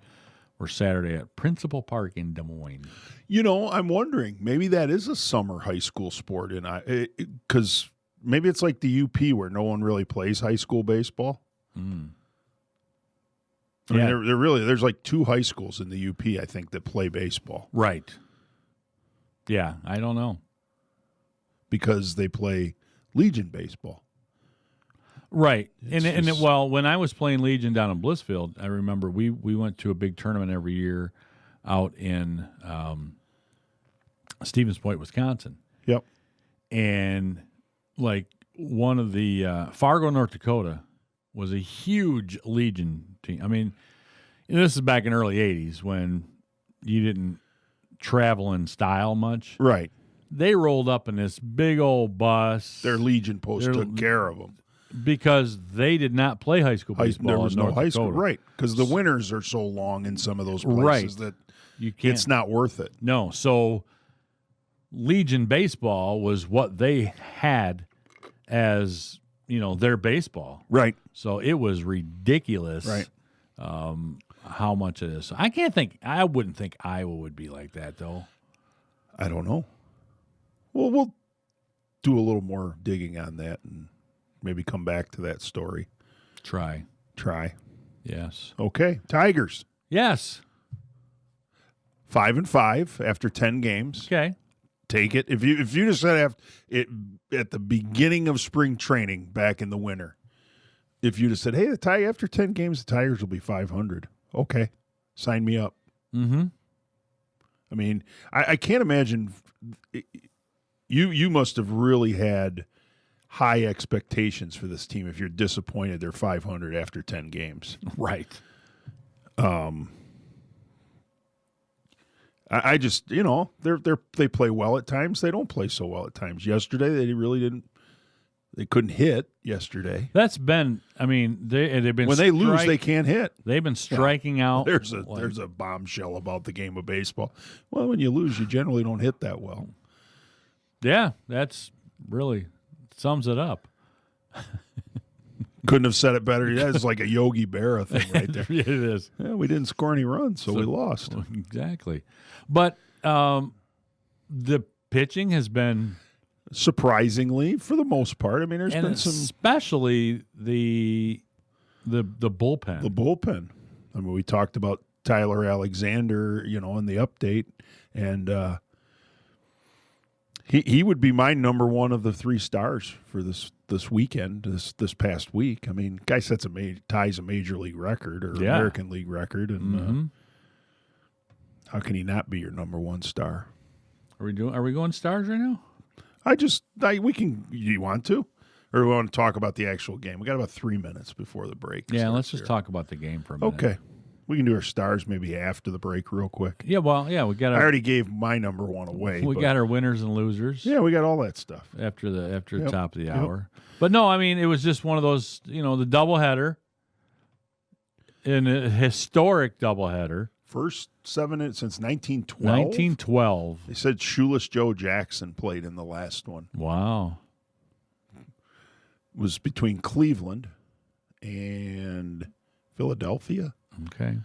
were Saturday at Principal Park in Des Moines. I'm wondering, maybe that is a summer high school sport, because maybe it's like the UP where no one really plays high school baseball. Mm. I mean, there's like 2 high schools in the UP, I think, that play baseball. Right. Yeah, I don't know. Because they play Legion baseball. Right. When I was playing Legion down in Blissfield, I remember we went to a big tournament every year out in Stevens Point, Wisconsin. Yep. And like one of the Fargo, North Dakota was a huge Legion team. I mean, this is back in early 80s when you didn't travel in style much. Right. They rolled up in this big old bus. Their Legion post took care of them. Because they did not play high school baseball. There was in no North high school. Dakota. Right. Because the winters are so long in some of those places that you can't, it's not worth it. No. So Legion baseball was what they had as, their baseball. Right. So it was ridiculous. Right. How much it is. I wouldn't think Iowa would be like that, though. I don't know. Well, we'll do a little more digging on that and maybe come back to that story. Try. Yes. Okay. Tigers. Yes. 5-5 after 10 games. Okay. Take it. If you just said at the beginning of spring training back in the winter, if you just said, "Hey, after 10 games, the Tigers will be 500." Okay, sign me up. Mm-hmm. I mean, I can't imagine. You must have really had high expectations for this team if you're disappointed they're 500 after 10 games. Right. I just, they play well at times. They don't play so well at times. Yesterday, they really didn't. They couldn't hit yesterday. That's been. I mean, they've been. When they lose, they can't hit. They've been striking out. There's a bombshell about the game of baseball. Well, when you lose, you generally don't hit that well. Yeah, that's really sums it up. Couldn't have said it better. Yeah, it's like a Yogi Berra thing right there. It is. Yeah, we didn't score any runs, so we lost. Exactly. But the pitching has been surprisingly, for the most part. I mean, there's been some, especially the bullpen. The bullpen. I mean, we talked about Tyler Alexander, in the update, and he would be my number one of the 3 stars for this weekend, this past week. I mean, guy ties a major league record or American League record, and how can he not be your number 1 star? Are we going stars right now? We can. You want to, or we want to talk about the actual game? We got about 3 minutes before the break. Yeah, let's just talk about the game for a minute. Okay. We can do our stars maybe after the break real quick. Yeah, well, yeah, we got. I already gave my number 1 away. We got our winners and losers. Yeah, we got all that stuff after the top of the hour. But no, I mean, it was just one of those, the doubleheader, in a historic doubleheader. First 7 since 1912. 1912. They said Shoeless Joe Jackson played in the last one. Wow. It was between Cleveland and Philadelphia. Okay.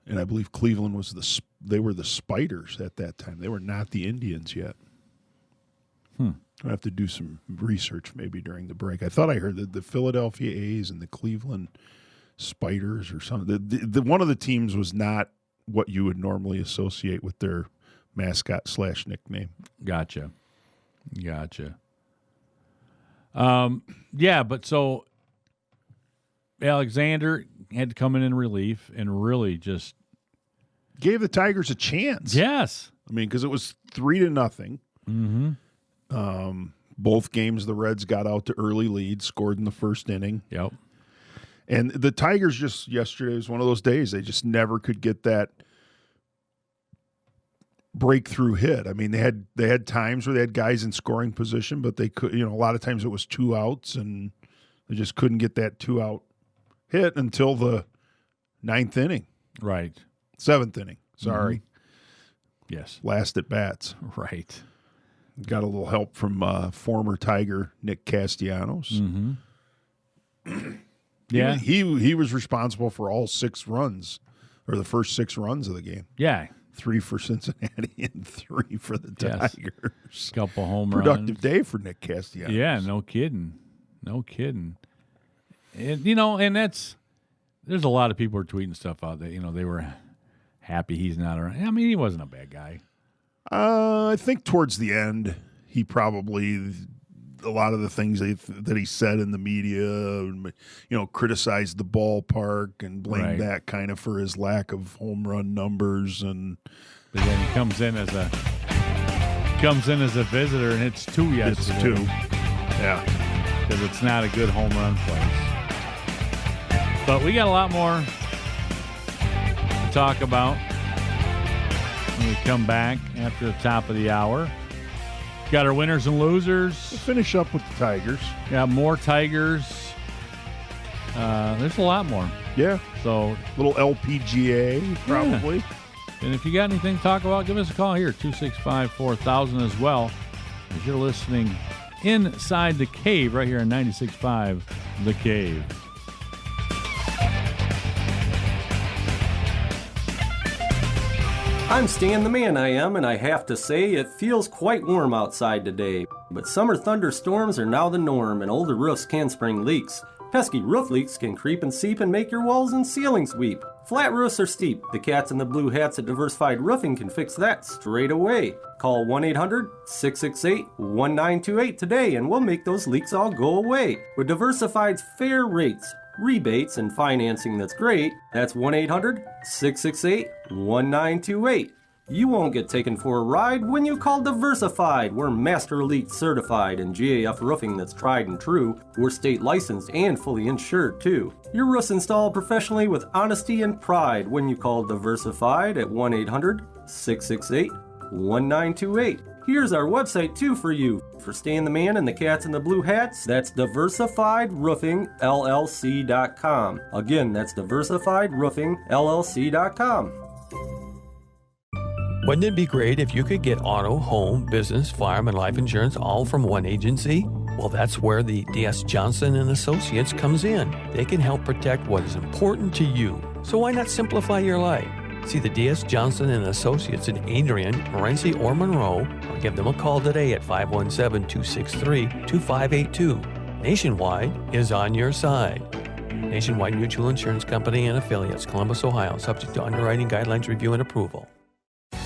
And I believe Cleveland was they were the Spiders at that time. They were not the Indians yet. I have to do some research maybe during the break. I thought I heard that the Philadelphia A's and the Cleveland Spiders or something. The one of the teams was not what you would normally associate with their mascot / nickname. Gotcha. Yeah, but so Alexander had to come in relief and really just gave the Tigers a chance. Yes. I mean, because it was 3-0. Mm-hmm. Both games, the Reds got out to early leads, scored in the first inning. Yep. And the Tigers just yesterday was one of those days. They just never could get that breakthrough hit. I mean, they had times where they had guys in scoring position, but they could, a lot of times it was 2 outs, and they just couldn't get that 2-out hit until the 9th inning. Right. 7th inning. Sorry. Mm-hmm. Yes. Last at bats. Right. Got a little help from former Tiger Nick Castellanos. Mm-hmm. Yeah. He was responsible for all 6 runs, or the first 6 runs of the game. Yeah. 3 for Cincinnati and 3 for the Tigers. Couple home Productive runs. Day for Nick Castellanos. Yeah, no kidding. And, and there's a lot of people who are tweeting stuff out that, they were happy he's not around. I mean, he wasn't a bad guy. I think towards the end, he probably, a lot of the things that he said in the media, criticized the ballpark and blamed that kind of for his lack of home run numbers. But then he comes in as a visitor and hits 2 yesterday. It's 2. Yeah. Because it's not a good home run place. But we got a lot more to talk about when we come back after the top of the hour. Got our winners and losers. We'll finish up with the Tigers. Got more Tigers. There's a lot more. Yeah. So little LPGA probably. Yeah. And if you got anything to talk about, give us a call here, 265-4000 as well, as you're listening Inside the Cave right here on 96.5 The Cave. I'm Stan the Man, I am, and I have to say it feels quite warm outside today. But summer thunderstorms are now the norm, and older roofs can spring leaks. Pesky roof leaks can creep and seep and make your walls and ceilings weep. Flat roofs are steep. The cats in the blue hats at Diversified Roofing can fix that straight away. Call 1-800-668-1928 today, and we'll make those leaks all go away. With Diversified's fair rates, rebates, and financing that's great, that's 1-800-668-1928. You won't get taken for a ride when you call Diversified. We're Master Elite certified and GAF roofing that's tried and true. We're state licensed and fully insured too. Your roof's installed professionally with honesty and pride when you call Diversified at 1-800-668-1928. Here's our website too for you. For Stan the Man and the cats in the blue hats, that's DiversifiedRoofingLLC.com. Again, that's DiversifiedRoofingLLC.com. Wouldn't it be great if you could get auto, home, business, farm, and life insurance all from one agency? Well, that's where the D.S. Johnson & Associates comes in. They can help protect what is important to you. So why not simplify your life? See the D.S. Johnson & Associates in Adrian, Morenci, or Monroe, or give them a call today at 517-263-2582. Nationwide is on your side. Nationwide Mutual Insurance Company and Affiliates, Columbus, Ohio, subject to underwriting guidelines, review, and approval.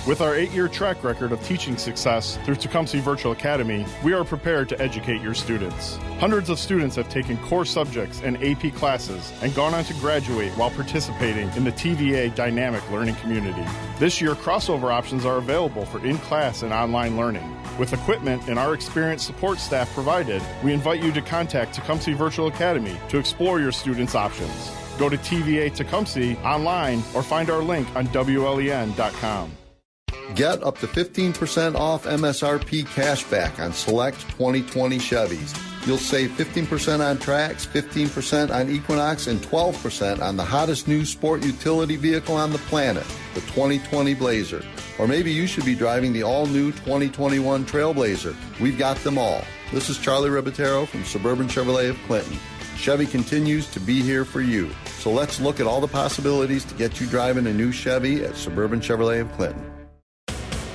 With our 8-year track record of teaching success through Tecumseh Virtual Academy, we are prepared to educate your students. Hundreds of students have taken core subjects and AP classes and gone on to graduate while participating in the TVA Dynamic Learning Community. This year, crossover options are available for in-class and online learning. With equipment and our experienced support staff provided, we invite you to contact Tecumseh Virtual Academy to explore your students' options. Go to TVA Tecumseh online or find our link on WLEN.com. Get up to 15% off MSRP cashback on select 2020 Chevys. You'll save 15% on Trax, 15% on Equinox, and 12% on the hottest new sport utility vehicle on the planet, the 2020 Blazer. Or maybe you should be driving the all-new 2021 Trailblazer. We've got them all. This is Charlie Ribatero from Suburban Chevrolet of Clinton. Chevy continues to be here for you. So let's look at all the possibilities to get you driving a new Chevy at Suburban Chevrolet of Clinton.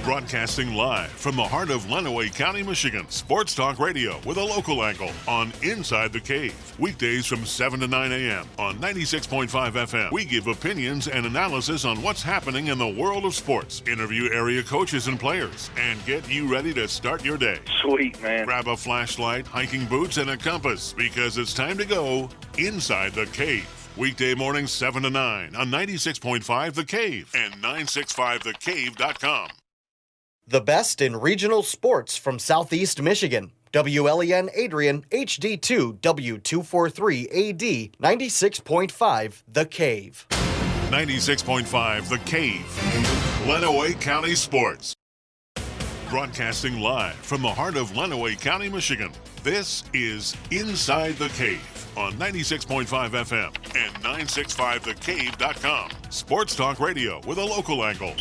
Broadcasting live from the heart of Lenawee County, Michigan. Sports Talk Radio with a local angle on Inside the Cave. Weekdays from 7 to 9 a.m. on 96.5 FM. We give opinions and analysis on what's happening in the world of sports. Interview area coaches and players. And get you ready to start your day. Sweet, man. Grab a flashlight, hiking boots, and a compass because it's time to go Inside the Cave. Weekday mornings 7 to 9 on 96.5 The Cave and 965thecave.com. The best in regional sports from Southeast Michigan. WLEN Adrian, HD2, W243AD, 96.5 The Cave. 96.5 The Cave. Lenawee County Sports. Broadcasting live from the heart of Lenawee County, Michigan. This is Inside the Cave on 96.5 FM and 965thecave.com. Sports talk radio with a local angle,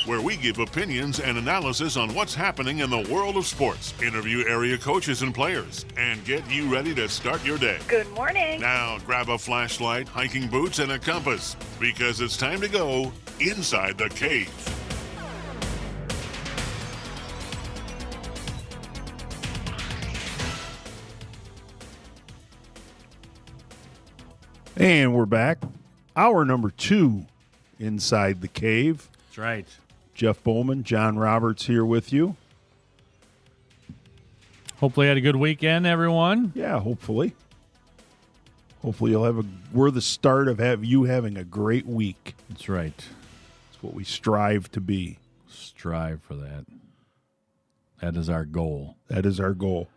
where we give opinions and analysis on what's happening in the world of sports, interview area coaches and players, and get you ready to start your day. Good morning. Now grab a flashlight, hiking boots, and a compass, because it's time to go inside the cave. And we're back. Hour number 2 inside the cave. That's right. Jeff Bowman, John Roberts here with you. Hopefully you had a good weekend, everyone. Yeah, hopefully. Hopefully you'll have we're the start of you having a great week. That's right. That's what we strive to be. Strive for that. That is our goal. That is our goal.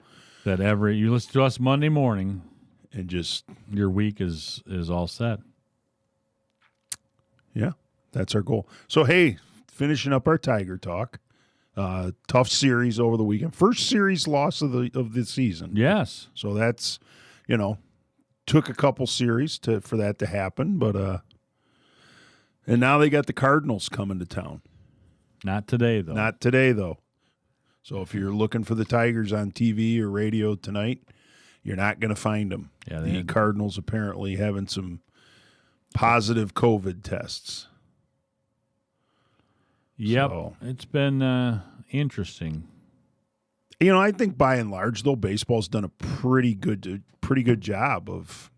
That you listen to us Monday morning, and just your week is all set. Yeah, that's our goal. So, hey, finishing up our Tiger talk. Tough series over the weekend. First series loss of the season. Yes. So that's, took a couple series for that to happen, but and now they got the Cardinals coming to town. Not today, though. Not today, though. So if you're looking for the Tigers on TV or radio tonight, you're not going to find them. Yeah, the Cardinals apparently having some positive COVID tests. Yep, so, it's been interesting. I think by and large, though, baseball's done a pretty good job of.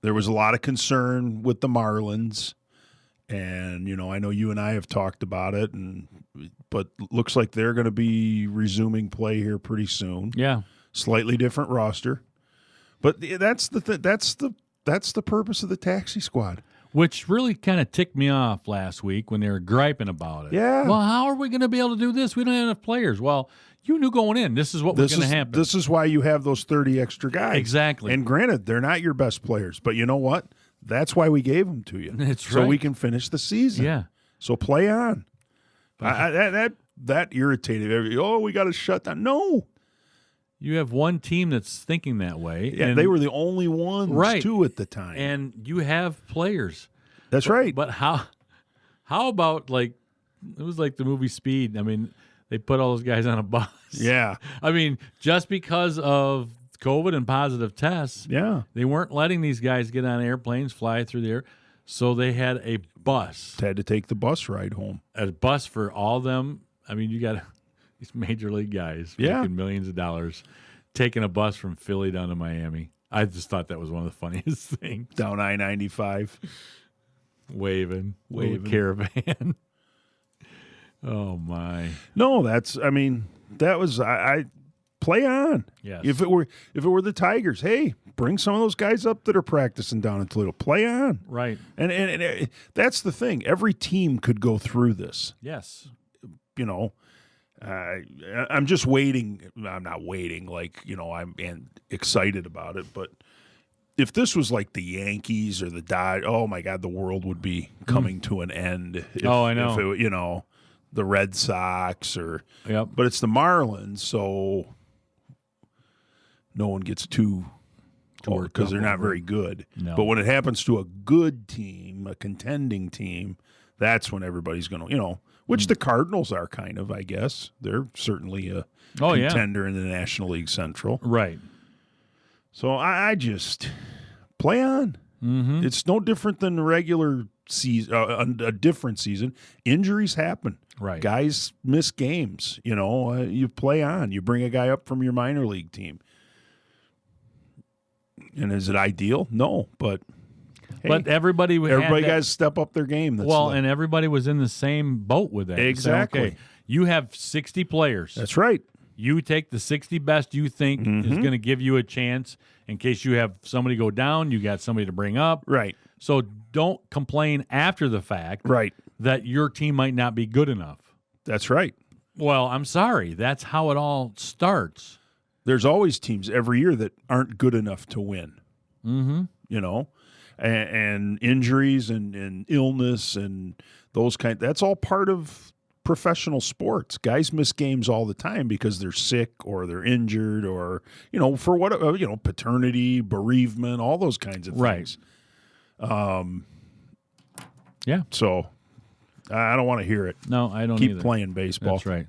There was a lot of concern with the Marlins, and I know you and I have talked about it, but looks like they're going to be resuming play here pretty soon. Yeah, slightly different roster, but that's the purpose of the taxi squad. Which really kind of ticked me off last week when they were griping about it. Yeah. Well, how are we going to be able to do this? We don't have enough players. Well, you knew going in this is what was going to happen. This is why you have those 30 extra guys. Exactly. And granted, they're not your best players, but you know what? That's why we gave them to you. That's so right. we can finish the season. Yeah. So play on. That irritated. We got to shut down. No. You have one team that's thinking that way. Yeah, and they were the only ones, too, at the time. And you have players. That's right. But how about, it was like the movie Speed. I mean, they put all those guys on a bus. Yeah. I mean, just because of COVID and positive tests, they weren't letting these guys get on airplanes, fly through the air. So they had a bus. Had to take the bus ride home. A bus for all them. I mean, you got these major league guys making millions of dollars taking a bus from Philly down to Miami. I just thought that was one of the funniest things. Down I-95. Waving caravan. Oh, my. No, that was I play on. Yes. If it were the Tigers, hey, bring some of those guys up that are practicing down in Toledo. Play on. Right. And that's the thing. Every team could go through this. Yes. I'm just waiting. I'm not waiting I'm excited about it, but if this was like the Yankees or the Dodgers, oh my God, the world would be coming to an end. I know. If it, the Red Sox Yep. But it's the Marlins, so no one gets too because they're not very good. No. But when it happens to a good team, a contending team, that's when everybody's going to, which the Cardinals are kind of, I guess. They're certainly a contender in the National League Central. Right. So I just play on. Mm-hmm. It's no different than the regular season, a different season. Injuries happen. Right. Guys miss games. You play on. You bring a guy up from your minor league team. And is it ideal? No, but hey, but everybody guys step up their game. And everybody was in the same boat with that. Exactly. You say, okay, you have 60 players. That's right. You take the 60 best you think is going to give you a chance in case you have somebody go down, you got somebody to bring up. Right. So don't complain after the fact that your team might not be good enough. That's right. Well, I'm sorry. That's how it all starts. There's always teams every year that aren't good enough to win. Mm-hmm. You know, and injuries and illness and those that's all part of professional sports. Guys miss games all the time because they're sick or they're injured or, for what, paternity, bereavement, all those kinds of things. Yeah. So I don't want to hear it. No, I don't Keep either. playing baseball. That's right.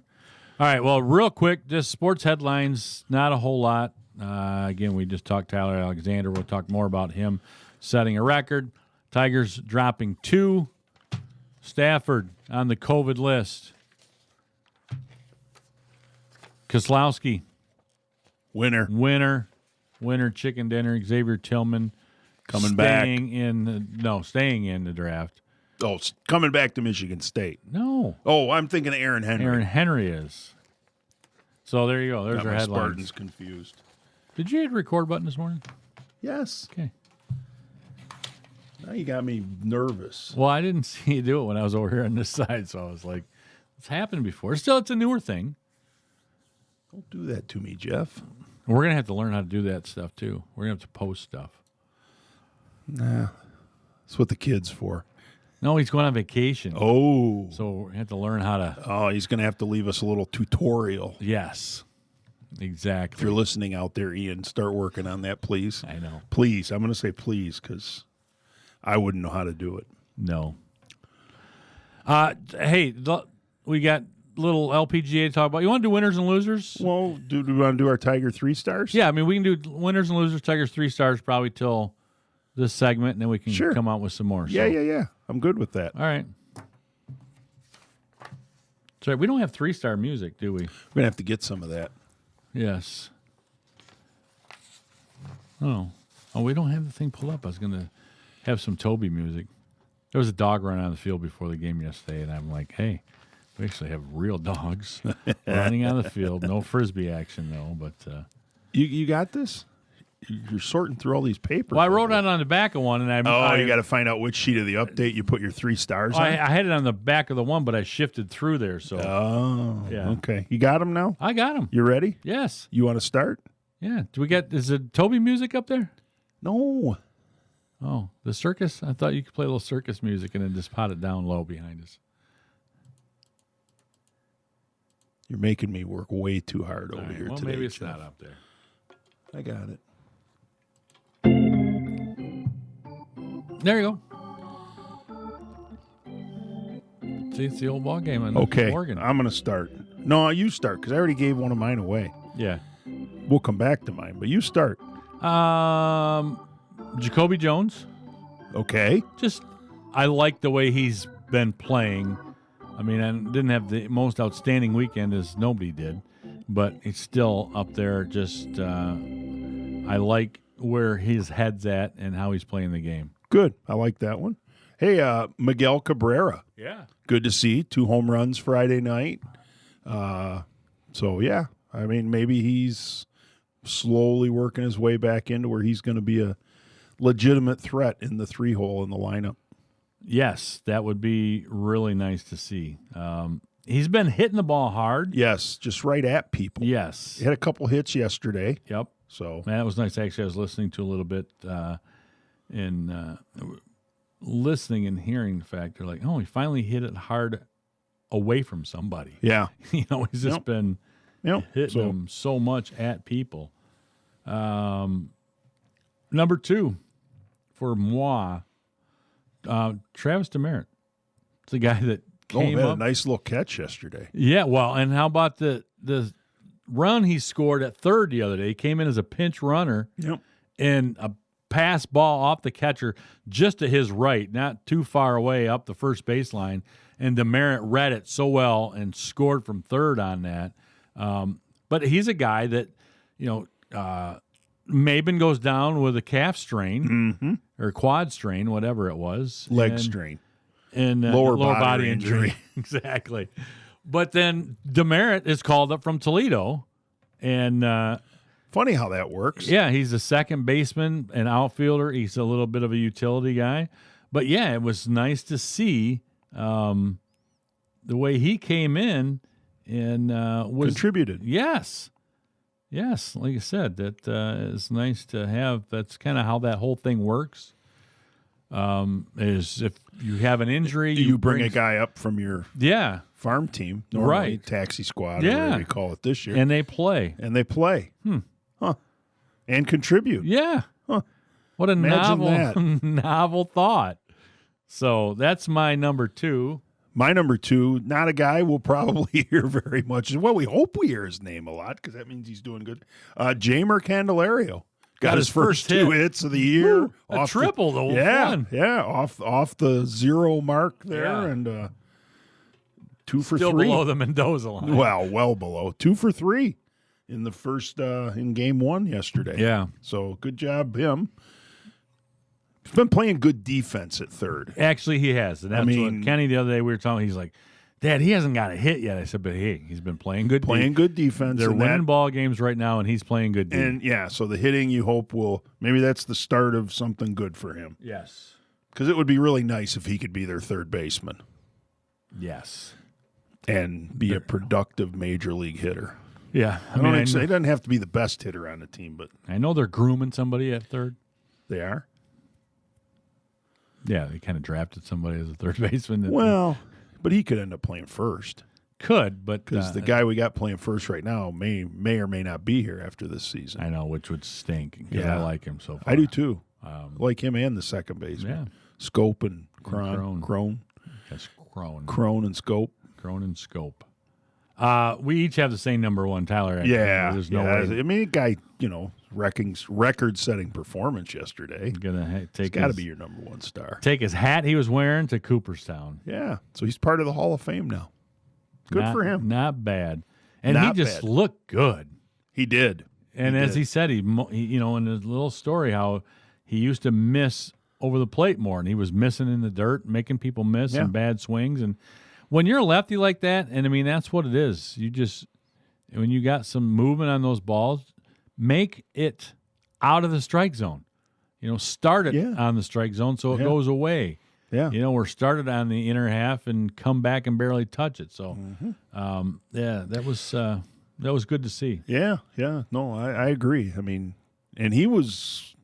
All right, well, real quick, just sports headlines, not a whole lot. Again, we just talked Tyler Alexander. We'll talk more about him setting a record. Tigers dropping 2. Stafford on the COVID list. Keselowski. Winner Chicken dinner. Xavier Tillman staying in the draft. Oh, coming back to Michigan State. No. Oh, I'm thinking of Aaron Henry. Aaron Henry is. So there you go. There's Got our my headlines. Spartans confused. Did you hit the record button this morning? Yes. Okay. Now you got me nervous. Well, I didn't see you do it when I was over here on this side, so I was like, it's happened before. Still, it's a newer thing. Don't do that to me, Jeff. We're going to have to learn how to do that stuff, too. We're going to have to post stuff. Nah. That's what the kid's for. No, he's going on vacation. Oh. So we have to learn how to... Oh, he's going to have to leave us a little tutorial. Yes. Exactly. If you're listening out there, Ian, start working on that, please. I know. Please. I'm going to say please because I wouldn't know how to do it. No. Hey, we got little LPGA to talk about. You want to do winners and losers? Well, do we want to do our Tiger 3 stars? Yeah, I mean, we can do winners and losers, Tigers 3 stars probably till this segment, and then we can come out with some more. Yeah. I'm good with that. All right. Sorry, we don't have 3-star music, do we? We're going to have to get some of that. Yes. Oh, we don't have the thing pulled up. I was going to have some Toby music. There was a dog running on the field before the game yesterday, and I'm like, hey, we actually have real dogs running on the field. No Frisbee action, though. But you got this? You're sorting through all these papers. Well, I wrote it on the back of one, and you got to find out which sheet of the update you put your 3 stars on. I had it on the back of the one, but I shifted through there. So, yeah. Okay. You got them now? I got them. You ready? Yes. You want to start? Yeah. Is it Toby music up there? No. Oh, the circus? I thought you could play a little circus music and then just pot it down low behind us. You're making me work way too hard over here today. Maybe it's Jeff. not up there. I got it. There you go. See, it's the old ball game on Oregon. I'm going to start. No, you start because I already gave one of mine away. Yeah. We'll come back to mine, but you start. Jacoby Jones. Okay. I like the way he's been playing. I mean, I didn't have the most outstanding weekend as nobody did, but he's still up there. I like where his head's at and how he's playing the game. Good. I like that one. Hey, Miguel Cabrera. Yeah. Good to see. 2 home runs Friday night. So, yeah. I mean, maybe he's slowly working his way back into where he's going to be a legitimate threat in the 3-hole in the lineup. Yes, that would be really nice to see. He's been hitting the ball hard. Yes, just right at people. Yes. He had a couple hits yesterday. Yep. So that was nice. Actually, I was listening to a little bit listening and hearing the fact they're like, oh, he finally hit it hard away from somebody. Yeah. He's just been hitting them so much at people. Number 2 for moi, Travis Demeritte. It's a guy that came up. A nice little catch yesterday. Yeah, well, and how about the run he scored at third the other day? He came in as a pinch runner. Yep. And a pass ball off the catcher just to his right, not too far away up the first baseline. And Demeritte read it so well and scored from third on that. But he's a guy that, Maben goes down with a calf strain or quad strain, whatever it was. Leg strain. And lower body injury. Exactly. But then Demeritte is called up from Toledo And funny how that works. Yeah, he's a second baseman and outfielder. He's a little bit of a utility guy. But, yeah, it was nice to see the way he came in and was contributed. Yes. Yes, like I said, that is nice to have. That's kind of how that whole thing works. Is if you have an injury, you bring a guy up from your farm team, normally, right? Taxi squad, or whatever we call it this year, and they play, huh? And contribute, huh? What a Imagine novel thought. So that's my number 2. My number 2, not a guy we'll probably hear very much. Well, we hope we hear his name a lot because that means he's doing good. Jamer Candelario got his first 2 hits of the year. A triple, though. Off the 0 mark there, and 2 for 3. Still below the Mendoza line. Well below. 2 for 3 in the first in game 1 yesterday. Yeah. So good job him. He's been playing good defense at third. Actually, he has. And that's what Kenny the other day we were talking. He's like, Dad, he hasn't got a hit yet. I said, but hey, he's been playing good defense. They're winning ball games right now, and he's playing good defense. And, so the hitting you hope maybe that's the start of something good for him. Yes. Because it would be really nice if he could be their third baseman. Yes. And be a productive major league hitter. Yeah. I mean, he doesn't have to be the best hitter on the team, but I know they're grooming somebody at third. They are? Yeah, they kind of drafted somebody as a third baseman. But he could end up playing first. Could, but because the guy we got playing first right now may or may not be here after this season. I know, which would stink. Yeah, I like him so far. I do too. Like him and the second baseman. Yeah. Scope and Crone. Yes, Crone. Crone and Scope. Crone and Scope. We each have the same number 1, Tyler. There's no way. I mean, a guy, record-setting performance yesterday. He's got to be your number 1 star. Take his hat he was wearing to Cooperstown. Yeah, so he's part of the Hall of Fame now. Good for him. Not bad. And he just looked good. He did. And as he said, he in his little story, how he used to miss over the plate more, and he was missing in the dirt, making people miss and bad swings. And when you're a lefty like that, and I mean, that's what it is. When you got some movement on those balls, make it out of the strike zone. Start it on the strike zone so it goes away. Yeah. We're started on the inner half and come back and barely touch it. So, that was good to see. Yeah. No, I agree. I mean, and he was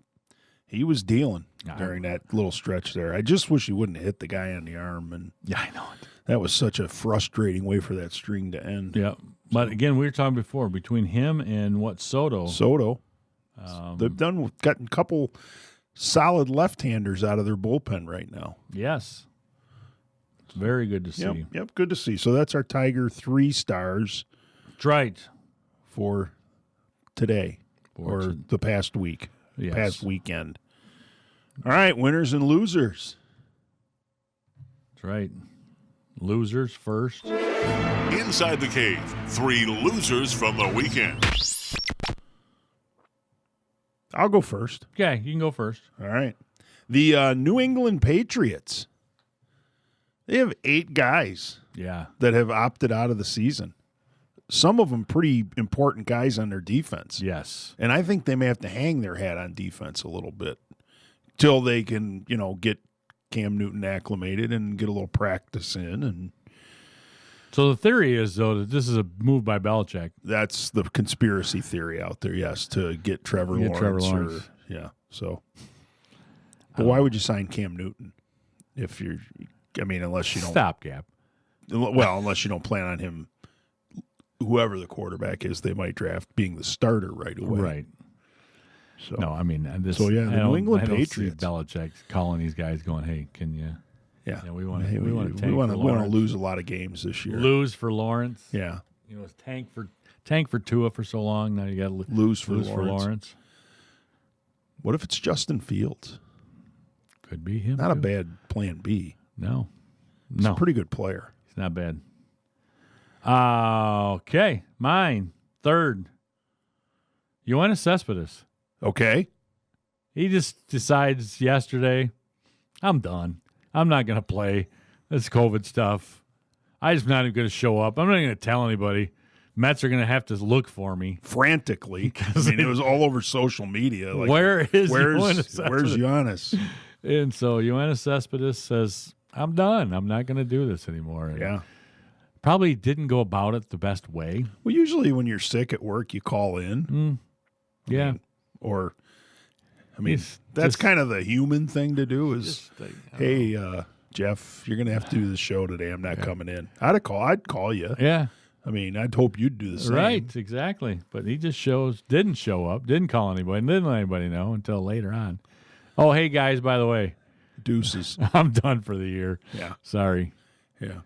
dealing during that little stretch there. I just wish he wouldn't have hit the guy on the arm. And yeah, I know it. That was such a frustrating way for that string to end. Yeah. But again, we were talking before, between him and Soto. They've gotten a couple solid left-handers out of their bullpen right now. Yes. It's very good to see. Yep, good to see. So that's our Tiger 3 stars. That's right. For today or the past week, past weekend. All right, winners and losers. That's right. Losers first. Inside the Cave, 3 losers from the weekend. I'll go first. Okay, you can go first. All right. The New England Patriots. They have 8 guys that have opted out of the season. Some of them pretty important guys on their defense. Yes. And I think they may have to hang their hat on defense a little bit till they can, get Cam Newton acclimated and get a little practice in. And so the theory is, though, that this is a move by Belichick. That's the conspiracy theory out there, yes, to get Trevor Lawrence. So. But why would you sign Cam Newton if you're – unless you don't – Stopgap. Well, unless you don't plan on him – whoever the quarterback is, they might draft being the starter right away. Right. So no, I mean this. So the New England Patriots, Belichick calling these guys, going, "Hey, can you? Yeah, we want to. We want to lose a lot of games this year. Lose for Lawrence. Yeah. It's tank for Tua for so long. Now you got to lose for Lawrence. What if it's Justin Fields? Could be him. Not a bad plan B. No. He's a pretty good player. He's not bad. Okay, mine third. Yoenis Cespedes. Okay. He just decides yesterday, I'm done. I'm not going to play this COVID stuff. I'm just not even going to show up. I'm not going to tell anybody. Mets are going to have to look for me frantically. I mean, it was all over social media. Like, where's Yoenis? And so Yoenis Cespedes says, I'm done. I'm not going to do this anymore. Yeah. Probably didn't go about it the best way. Well, usually when you're sick at work, you call in. Yeah. I mean, that's kind of the human thing to do is, hey, Jeff, you're going to have to do the show today. I'm not coming in. I'd call you. Yeah. I mean, I'd hope you'd do the same. Right, exactly. But he just didn't show up, didn't call anybody, didn't let anybody know until later on. Oh, hey, guys, by the way. Deuces. I'm done for the year. Yeah. Sorry. Yeah.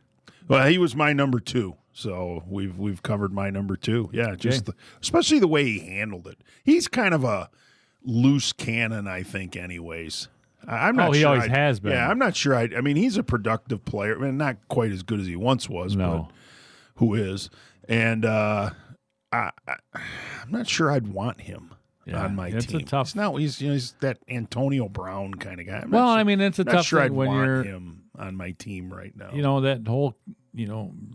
Well, he was my number 2, so we've covered my number 2. Yeah, just especially the way he handled it. He's kind of a loose cannon, I think, anyways. I'm not sure. He always has been. Yeah, I'm not sure. I mean, he's a productive player. I mean, not quite as good as he once was, but who is. And I'm not sure I'd want him on my team. It's a tough. He's that Antonio Brown kind of guy. It's a tough thing when you're him on my team right now. That whole,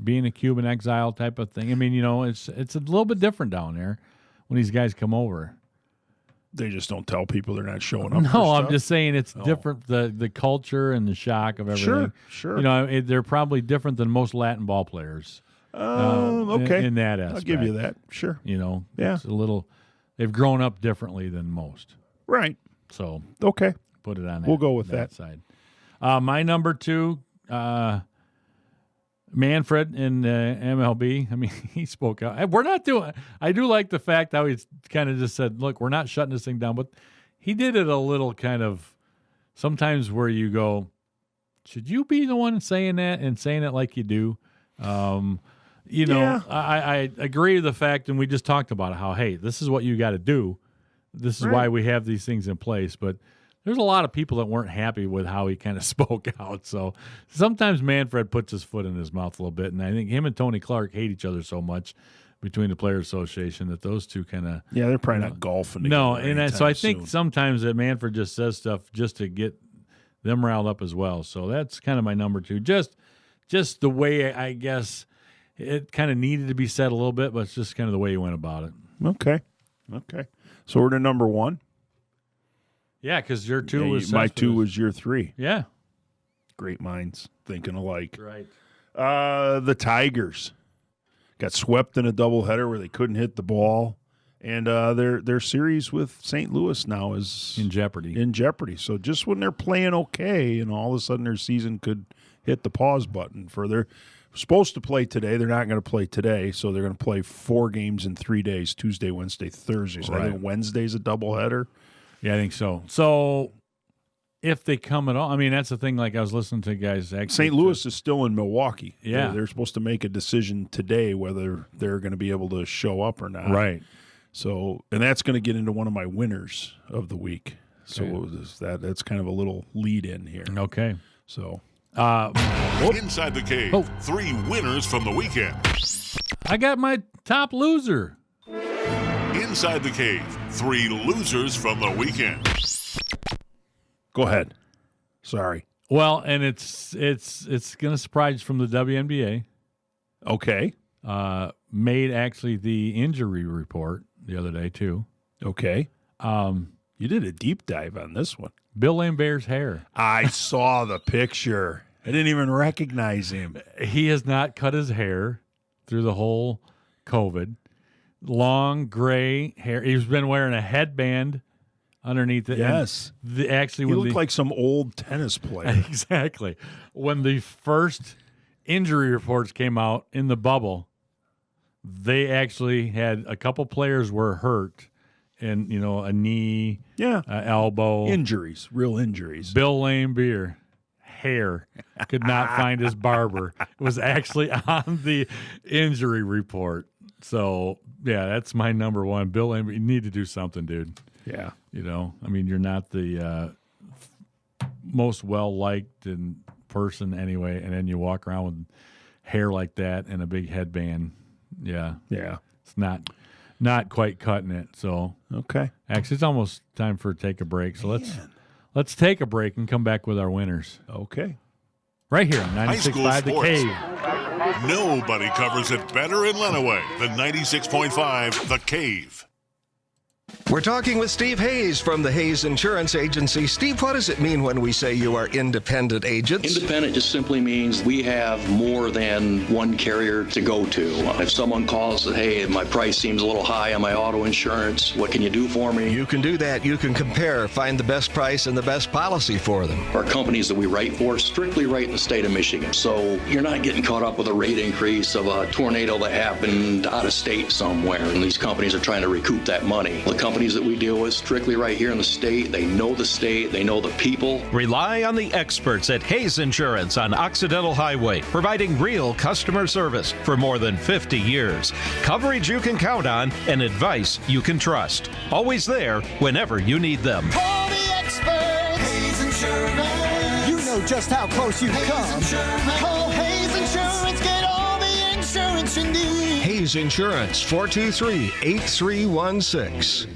being a Cuban exile type of thing. I mean, it's a little bit different down there when these guys come over. They just don't tell people they're not showing up. No, I'm just saying it's different. The culture and the shock of everything. Sure. They're probably different than most Latin ball players. Okay. In that aspect. I'll give you that. Sure. It's a little. They've grown up differently than most. Right. So okay, put it on. We'll go with that side. My number 2, Manfred in MLB. I mean, he spoke out. We're not doing. I do like the fact how he's kind of just said, "Look, we're not shutting this thing down." But he did it a little kind of sometimes where you go, "Should you be the one saying that and saying it like you do?" I agree with the fact, and we just talked about it, how, hey, this is what you got to do. This is why we have these things in place. But there's a lot of people that weren't happy with how he kind of spoke out. So sometimes Manfred puts his foot in his mouth a little bit, and I think him and Tony Clark hate each other so much between the Players Association that those two kind of... Yeah, they're probably not golfing together. No, and so I think sometimes that Manfred just says stuff just to get them riled up as well. So that's kind of my number 2. Just the way, I guess, it kind of needed to be said a little bit, but it's just kind of the way he went about it. Okay. So we're to number 1. Yeah, because your 2 was... My 2 was your 3. Yeah. Great minds thinking alike. Right. The Tigers got swept in a doubleheader where they couldn't hit the ball. And their series with St. Louis now is... In jeopardy. So just when they're playing okay, and all of a sudden their season could hit the pause button for their... Supposed to play today. They're not going to play today, so they're going to play 4 games in 3 days, Tuesday, Wednesday, Thursday. So I think Wednesday's a doubleheader. Yeah, I think so. So if they come at all, I mean, that's the thing, like I was listening to guys actually. St. Louis is still in Milwaukee. Yeah. They're supposed to make a decision today whether they're going to be able to show up or not. Right. So, and that's going to get into one of my winners of the week. So that's kind of a little lead in here. Okay. So... Inside the Cave, 3 winners from the weekend. I got my top loser. Inside the Cave, 3 losers from the weekend. Go ahead. Sorry. Well, and it's going to surprise from the WNBA. Okay. Made actually the injury report the other day too. Okay. You did a deep dive on this one. Bill Lambert's hair. I saw the picture. I didn't even recognize him. He has not cut his hair through the whole COVID. Long gray hair. He's been wearing a headband underneath it. Yes. He looked like some old tennis player. Exactly. When the first injury reports came out in the bubble, they actually had a couple players were hurt. And, a knee, elbow. Injuries, real injuries. Bill Laimbeer, hair, could not find his barber. It was actually on the injury report. So, yeah, that's my number 1. Bill Laimbeer, you need to do something, dude. Yeah. I mean, you're not the most well-liked in person anyway, and then you walk around with hair like that and a big headband. Yeah. Yeah. It's not quite cutting it. So okay, actually, it's almost time for take a break. So let's take a break and come back with our winners. Okay, right here on 96.5 The Cave. Nobody covers it better in Lenawee than 96.5 The Cave. We're talking with Steve Hayes from the Hayes Insurance Agency. Steve, what does it mean when we say you are independent agents? Independent just simply means we have more than one carrier to go to. If someone calls and, hey, my price seems a little high on my auto insurance, what can you do for me? You can do that. You can compare, find the best price and the best policy for them. Our companies that we write for strictly write in the state of Michigan. So you're not getting caught up with a rate increase of a tornado that happened out of state somewhere, and these companies are trying to recoup that money. The companies that we deal with strictly right here in the state, they know the state, they know the people. Rely on the experts at Hayes Insurance on Occidental Highway, providing real customer service for more than 50 years. Coverage you can count on and advice you can trust. Always there whenever you need them. Call the experts. Hayes Insurance. You know just how close you've come. Call Hayes Insurance. Get all the insurance you need. Hayes Insurance, 423-8316.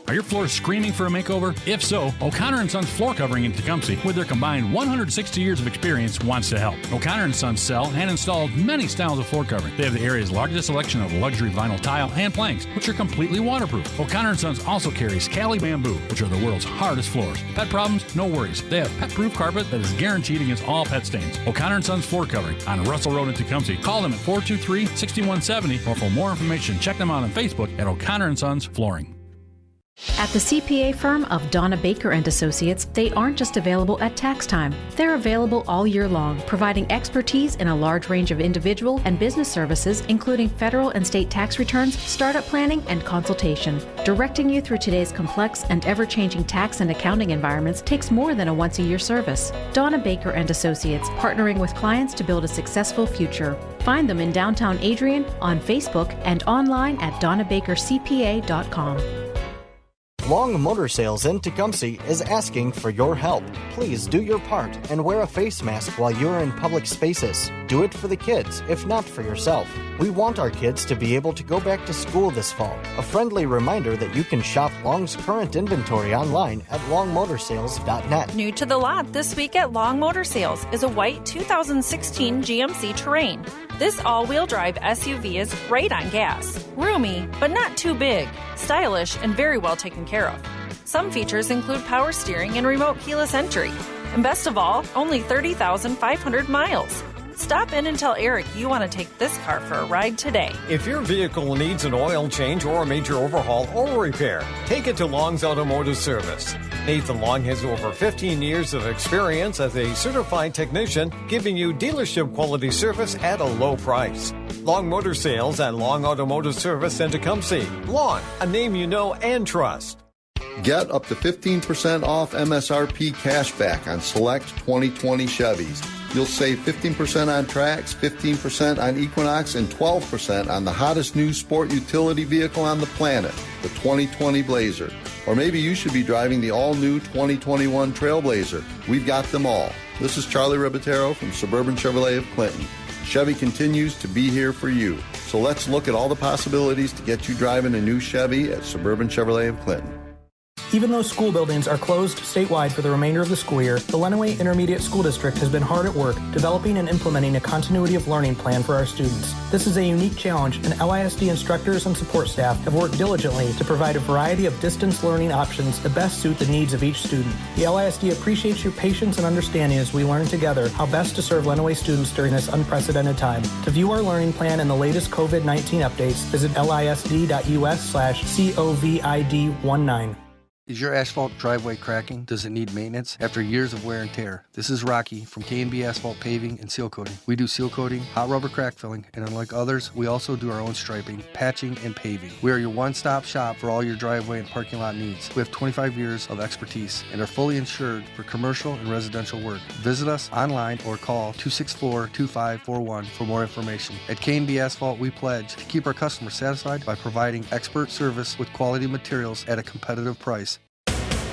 Are your floors screaming for a makeover? If so, O'Connor & Sons Floor Covering in Tecumseh, with their combined 160 years of experience, wants to help. O'Connor & Sons sell and install many styles of floor covering. They have the area's largest selection of luxury vinyl tile and planks, which are completely waterproof. O'Connor & Sons also carries Cali Bamboo, which are the world's hardest floors. Pet problems? No worries. They have pet-proof carpet that is guaranteed against all pet stains. O'Connor & Sons Floor Covering on Russell Road in Tecumseh. Call them at 423-6170, or for more information, check them out on Facebook at O'Connor & Sons Flooring. At the CPA firm of Donna Baker and Associates, they aren't just available at tax time. They're available all year long, providing expertise in a large range of individual and business services, including federal and state tax returns, startup planning, and consultation. Directing you through today's complex and ever-changing tax and accounting environments takes more than a once-a-year service. Donna Baker and Associates, partnering with clients to build a successful future. Find them in downtown Adrian, on Facebook, and online at donnabakercpa.com. Long Motor Sales in Tecumseh is asking for your help. Please do your part and wear a face mask while you're in public spaces. Do it for the kids, if not for yourself. We want our kids to be able to go back to school this fall. A friendly reminder that you can shop Long's current inventory online at longmotorsales.net. New to the lot this week at Long Motor Sales is a white 2016 GMC Terrain. This all-wheel drive SUV is great on gas, roomy, but not too big, stylish, and very well taken care of. Some features include power steering and remote keyless entry. And best of all, only 30,500 miles. Stop in and tell Eric you want to take this car for a ride today. If your vehicle needs an oil change or a major overhaul or repair, take it to Long's Automotive Service. Nathan Long has over 15 years of experience as a certified technician, giving you dealership quality service at a low price. Long Motor Sales and Long Automotive Service in Tecumseh. Long, a name you know and trust. Get up to 15% off MSRP cashback on select 2020 Chevys. You'll save 15% on Trax, 15% on Equinox, and 12% on the hottest new sport utility vehicle on the planet, the 2020 Blazer. Or maybe you should be driving the all-new 2021 Trailblazer. We've got them all. This is Charlie Ribatero from Suburban Chevrolet of Clinton. Chevy continues to be here for you. So let's look at all the possibilities to get you driving a new Chevy at Suburban Chevrolet of Clinton. Even though school buildings are closed statewide for the remainder of the school year, the Lenawee Intermediate School District has been hard at work developing and implementing a continuity of learning plan for our students. This is a unique challenge, and LISD instructors and support staff have worked diligently to provide a variety of distance learning options that best suit the needs of each student. The LISD appreciates your patience and understanding as we learn together how best to serve Lenawee students during this unprecedented time. To view our learning plan and the latest COVID-19 updates, visit lisd.us/COVID19. Is your asphalt driveway cracking? Does it need maintenance? After years of wear and tear, this is Rocky from K&B Asphalt Paving and Seal Coating. We do seal coating, hot rubber crack filling, and unlike others, we also do our own striping, patching, and paving. We are your one-stop shop for all your driveway and parking lot needs. We have 25 years of expertise and are fully insured for commercial and residential work. Visit us online or call 264-2541 for more information. At K&B Asphalt, we pledge to keep our customers satisfied by providing expert service with quality materials at a competitive price.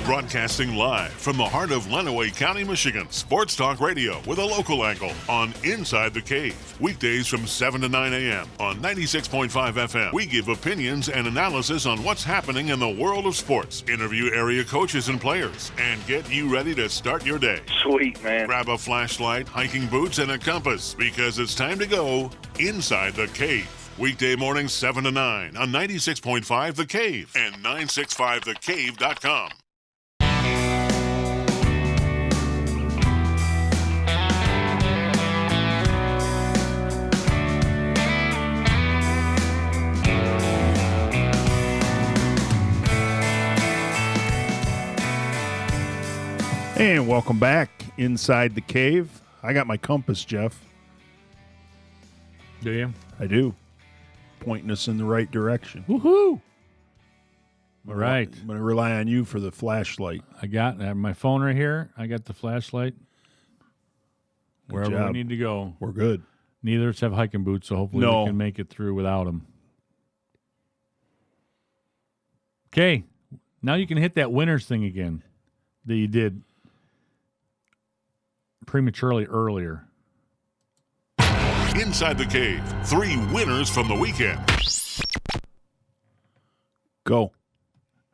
Broadcasting live from the heart of Lenawee County, Michigan. Sports Talk Radio with a local angle on Inside the Cave. Weekdays from 7 to 9 a.m. on 96.5 FM. We give opinions and analysis on what's happening in the world of sports. Interview area coaches and players. And get you ready to start your day. Sweet, man. Grab a flashlight, hiking boots, and a compass because it's time to go Inside the Cave. Weekday mornings 7 to 9 on 96.5 The Cave and 965thecave.com. And welcome back Inside the Cave. I got my compass, Jeff. Do you? I do. Pointing us in the right direction. Woohoo! All right. I'm going to rely on you for the flashlight. I have my phone right here. I got the flashlight. Wherever we need to go. We're good. Neither of us have hiking boots, so hopefully we can make it through without them. Okay. Now you can hit that winners thing again that you did prematurely earlier. Inside the Cave, 3 winners from the weekend. Go.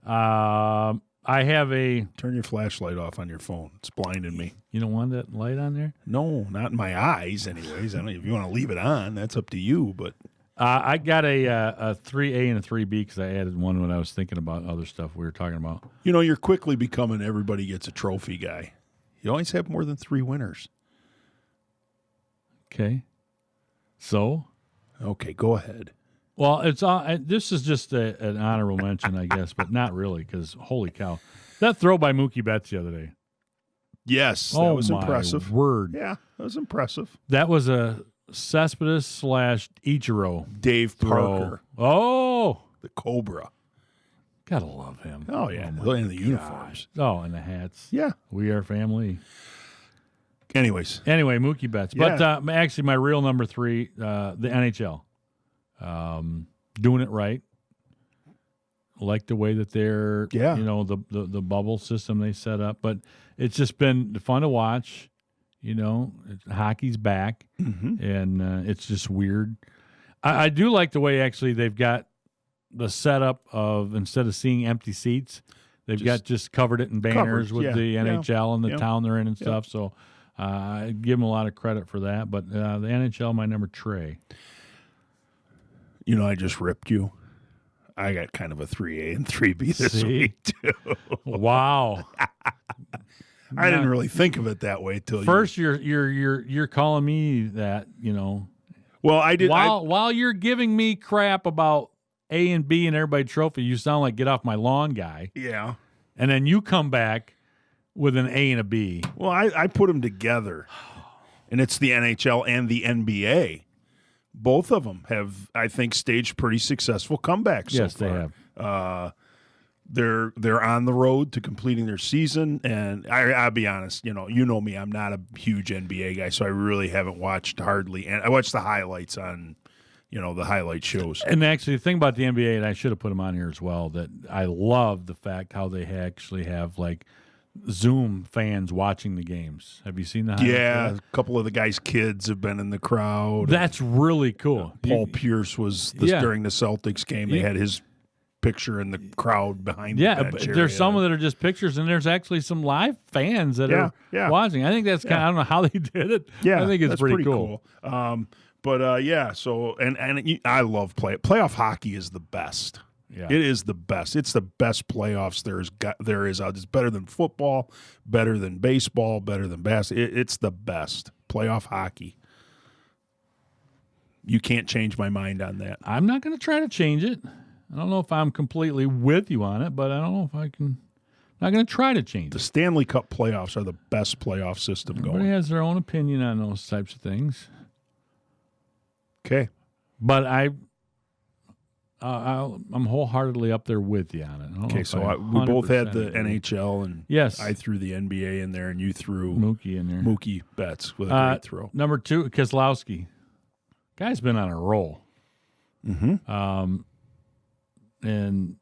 I have a... Turn your flashlight off on your phone. It's blinding me. You don't want that light on there? No, not in my eyes anyways. I don't know if you want to leave it on. That's up to you, but... I got a 3A and a 3B because I added one when I was thinking about other stuff we were talking about. You know, you're quickly becoming everybody gets a trophy guy. You always have more than 3 winners. Okay. So? Okay, go ahead. Well, this is just an honorable mention, I guess, but not really because, holy cow. That throw by Mookie Betts the other day. Yes, that was impressive. Word. Yeah, that was impressive. That was a Cespedes / Ichiro. Dave Parker. Oh! The Cobra. Gotta love him. Oh, yeah. And the uniforms. Oh, and the hats. Yeah. We are family. Anyway, Mookie Betts. Yeah. But actually, my real number 3, the NHL. Doing it right. Like the way that they're, the bubble system they set up. But it's just been fun to watch. You know, hockey's back, and it's just weird. I do like the way, actually, they've got the setup of, instead of seeing empty seats, they've just covered it in banners with the NHL and the town they're in and stuff. So I give them a lot of credit for that. But the NHL, my number 3. You know, I just ripped you. I got kind of a 3A and 3B this week, too. Wow. I didn't really think of it that way till first. You're calling me that, you know. Well, I did. While you're giving me crap about A and B and everybody trophy, you sound like get off my lawn guy. Yeah. And then you come back with an A and a B. Well, I put them together, and it's the NHL and the NBA. Both of them have, I think, staged pretty successful comebacks. Yes, so far. they have. They're on the road to completing their season, and I'll be honest, you know me, I'm not a huge NBA guy, so I really haven't watched hardly, and I watched the highlights on, the highlight shows. And actually, the thing about the NBA, and I should have put them on here as well, that I love the fact how they actually have like Zoom fans watching the games. Have you seen the highlights? Yeah, a couple of the guys' kids have been in the crowd. That's really cool. Paul Pierce was during the Celtics game. They had his picture in the crowd behind the bench area. There's some that are just pictures, and there's actually some live fans that are watching. I think that's kind of, I don't know how they did it. Yeah, I think it's that's pretty cool. So I love playoff hockey is the best. Yeah. It is the best. It's the best playoffs there is. It's better than football, better than baseball, better than basketball. It's the best. Playoff hockey. You can't change my mind on that. I'm not going to try to change it. I don't know if I'm completely with you on it, but I don't know if I can. I'm not going to try to change it. The Stanley Cup playoffs are the best playoff system going. Everybody has their own opinion on those types of things. Okay. But I'm wholeheartedly up there with you on it. Okay, so we both had the NHL, and yes, I threw the NBA in there, and you threw Mookie in there. Mookie Betts with a great throw. Number 2, Keselowski. Guy's been on a roll. Mm-hmm. And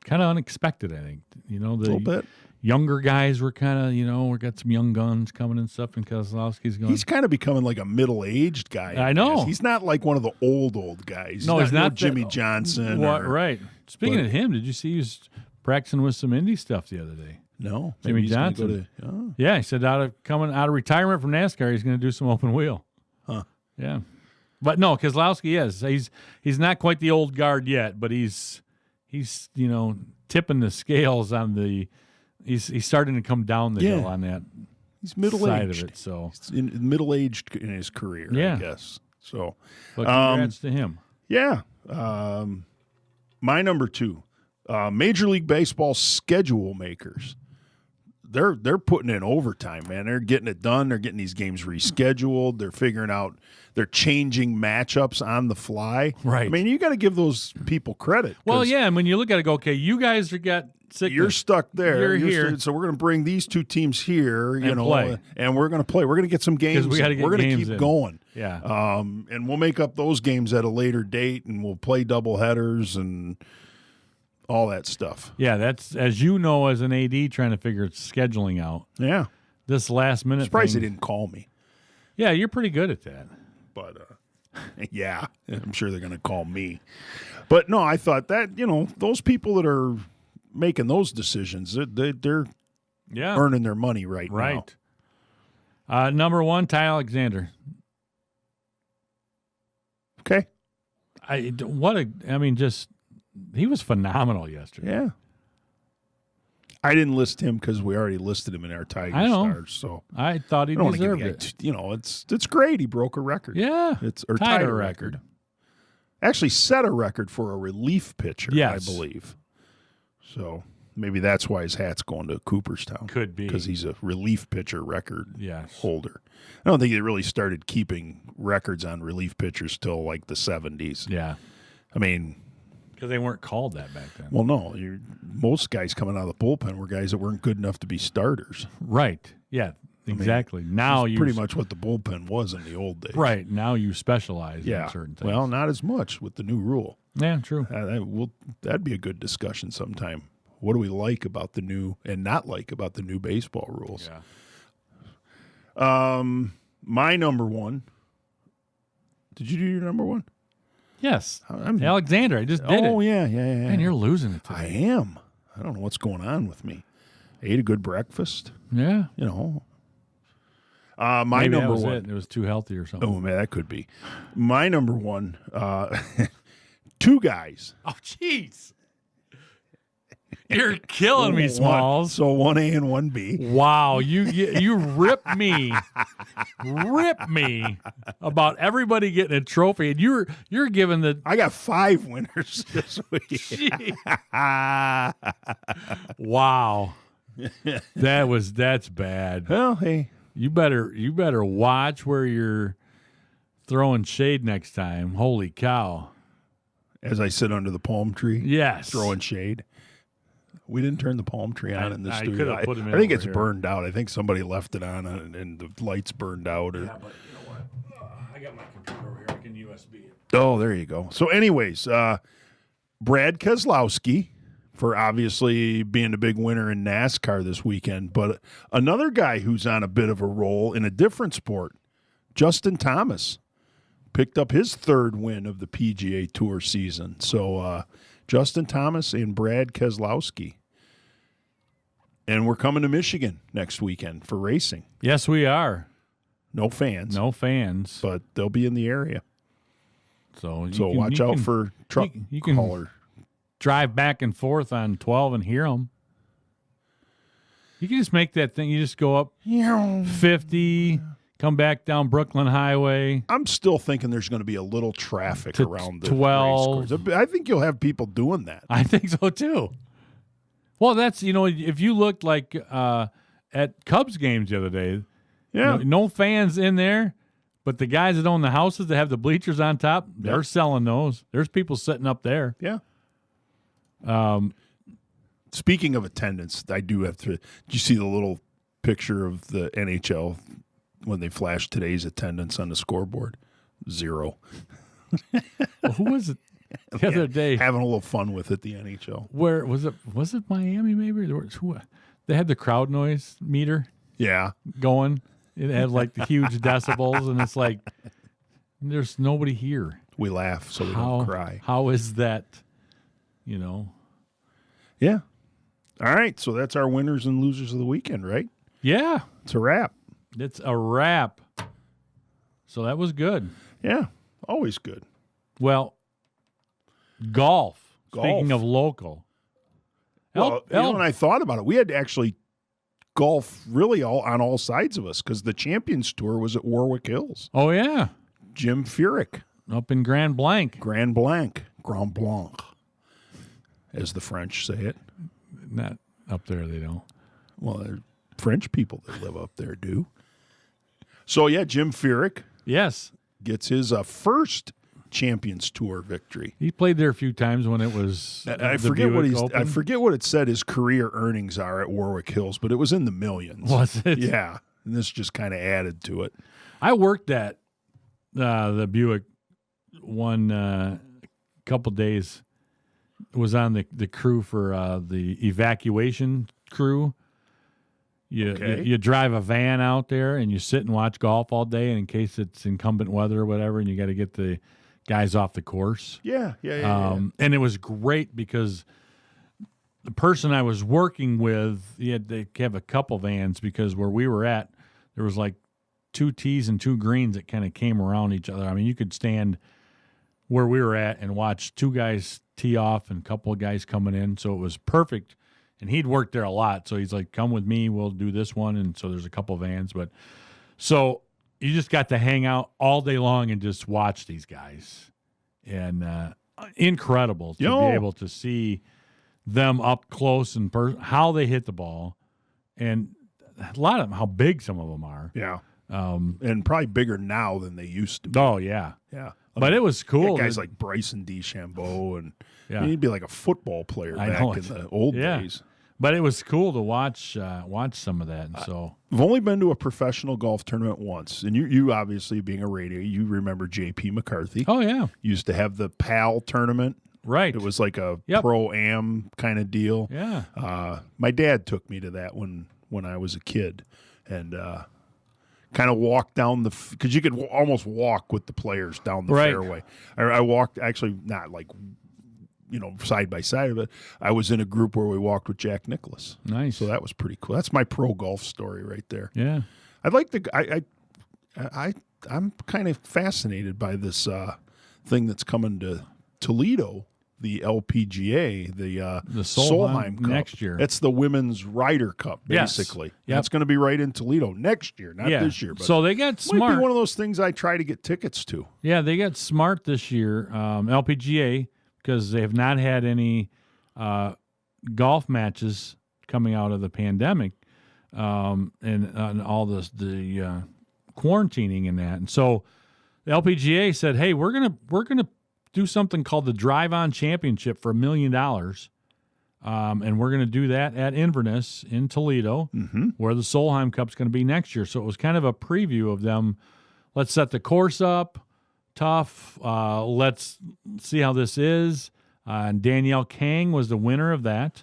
kind of unexpected, I think. The a little bit. Younger guys were kind of, we got some young guns coming and stuff, and Keselowski's going. He's kind of becoming like a middle-aged guy. I know. He's not like one of the old guys. No, he's not Jimmy Johnson. Right. Speaking of him, did you see he was practicing with some Indy stuff the other day? No. Jimmy Johnson. Yeah, he said coming out of retirement from NASCAR, he's going to do some open wheel. Huh. Yeah. But no, Keselowski is. He's not quite the old guard yet, but he's tipping the scales on the. He's starting to come down the hill on that. He's middle-aged. Side of it, so he's middle-aged in his career, I guess. So, but congrats to him. Yeah. My number 2, Major League Baseball schedule makers. They're putting in overtime, man. They're getting it done. They're getting these games rescheduled. They're figuring out. They're changing matchups on the fly. Right. I mean, you got to give those people credit. Well, yeah. And when you look at it, go, okay, you guys got sickness. You're stuck there. You're here. So we're going to bring these two teams here, play. And we're going to play. We're going to get some games. We gotta get we're going to games keep in. going. Yeah. And we'll make up those games at a later date, and we'll play double headers and all that stuff. Yeah, that's, as you know, as an AD trying to figure scheduling out. Yeah. This last minute Surprised thing. they didn't call me. Yeah, you're pretty good at that. But, yeah, I'm sure they're going to call me. But, no, I thought that, those people that are making those decisions, they're earning their money right now. Number 1, Ty Alexander. Okay. He was phenomenal yesterday. Yeah. I didn't list him because we already listed him in our Tiger Stars. So I thought he deserved it. It's great. He broke a record. Yeah. Tied a record. Actually set a record for a relief pitcher, yes. I believe. So maybe that's why his hat's going to Cooperstown. Could be. Because he's a relief pitcher record yes. holder. I don't think they really started keeping records on relief pitchers till like the 70s. Yeah. I mean, because they weren't called that back then. Well, no. Most guys coming out of the bullpen were guys that weren't good enough to be starters. Right. Yeah, exactly. Now you pretty much what the bullpen was in the old days. Right. Now you specialize in certain things. Well, not as much with the new rule. Yeah, true. That'd be a good discussion sometime. What do we like about the new and not like about the new baseball rules? Yeah. My number 1. Did you do your number 1? Yes. Alexander, I just did it. Oh, yeah. Man, you're losing it today. I am. I don't know what's going on with me. I ate a good breakfast. Yeah. My Maybe number that was 1. It was too healthy or something. Oh, man, that could be. My number 1, 2 guys. Oh, jeez. You're killing me, Smalls. So 1A and 1B. Wow, you rip me about everybody getting a trophy, and you're giving the. I got 5 winners this week. Wow, that's bad. Well, hey, you better watch where you're throwing shade next time. Holy cow! As I sit under the palm tree, yes, throwing shade. We didn't turn the palm tree on in the studio. I think it's burned out. I think somebody left it on and the lights burned out. Yeah, but you know what? I got my computer over here. I can USB it. Oh, there you go. So anyways, Brad Keselowski, for obviously being a big winner in NASCAR this weekend, but another guy who's on a bit of a roll in a different sport, Justin Thomas, picked up his 3rd win of the PGA Tour season. So Justin Thomas and Brad Keselowski. And we're coming to Michigan next weekend for racing. Yes, we are. No fans. But they'll be in the area. So watch out for truck hauler. Drive back and forth on 12 and hear them. You can just make that thing. You just go up 50, come back down Brooklyn Highway. I'm still thinking there's going to be a little traffic around the 12. race course. I think you'll have people doing that. I think so, too. Well, that's, if you looked like at Cubs games the other day, no fans in there, but the guys that own the houses that have the bleachers on top, they're selling those. There's people sitting up there. Yeah. Speaking of attendance, I do have to. Did you see the little picture of the NHL when they flashed today's attendance on the scoreboard? 0. Well, who was it? the other day, having a little fun with it. The NHL. Where was it? Was it Miami? Maybe they had the crowd noise meter. Yeah, going. It had like the huge decibels, and it's like there's nobody here. We laugh so we don't cry. How is that? You know. Yeah. All right. So that's our winners and losers of the weekend, right? Yeah. It's a wrap. It's a wrap. So that was good. Yeah. Always good. Well, golf. Speaking of local. Well, when I thought about it, we had to actually golf really on all sides of us because the Champions Tour was at Warwick Hills. Oh, yeah. Jim Furyk. Up in Grand Blanc. Grand Blanc, as the French say it. Not up there, they don't. Well, they're French people that live up there do. So, yeah, Jim Furyk. Yes. Gets his first Champions Tour victory. He played there a few times when it was I forget what it said his career earnings are at Warwick Hills, but it was in the millions. Was it? Yeah. And this just kind of added to it. I worked at the Buick one couple days. Was on the crew for the evacuation crew. You drive a van out there and you sit and watch golf all day, and in case it's inclement weather or whatever, and you got to get the guys off the course. Yeah. And it was great because the person I was working with, they have a couple vans because where we were at, there was like 2 tees and 2 greens that kind of came around each other. I mean, you could stand where we were at and watch 2 guys tee off and a couple of guys coming in. So it was perfect. And he'd worked there a lot. So he's like, come with me. We'll do this one. And so there's a couple of vans. But so you just got to hang out all day long and just watch these guys. And incredible to be able to see them up close and how they hit the ball. And a lot of them, how big some of them are. Yeah. And probably bigger now than they used to be. Oh, yeah. Yeah. But it was cool. Guys like Bryson DeChambeau, and he'd be like a football player back in the old days. But it was cool to watch some of that. And so I've only been to a professional golf tournament once, and you obviously being a radio, you remember J.P. McCarthy. Oh yeah, used to have the PAL tournament. Right, it was like a pro-am kind of deal. Yeah, my dad took me to that when I was a kid, and kind of walked down because you could almost walk with the players down the fairway. I walked, actually not like side by side of it. I was in a group where we walked with Jack Nicklaus. Nice. So that was pretty cool. That's my pro golf story right there. Yeah. I'd like to. I'm kind of fascinated by this thing that's coming to Toledo, the LPGA, the Solheim Cup next year. It's the Women's Ryder Cup, basically. Yes. Yep. That's going to be right in Toledo next year, not this year. But so they got smart. Might be one of those things I try to get tickets to. Yeah, they got smart this year. LPGA. Because they have not had any golf matches coming out of the pandemic and all the quarantining and that. And so the LPGA said, "Hey, we're gonna do something called the Drive On Championship for $1 million, and we're gonna do that at Inverness in Toledo, where the Solheim Cup's going to be next year." So it was kind of a preview of them. Let's set the course up. Tough. Let's see how this is. And Danielle Kang was the winner of that.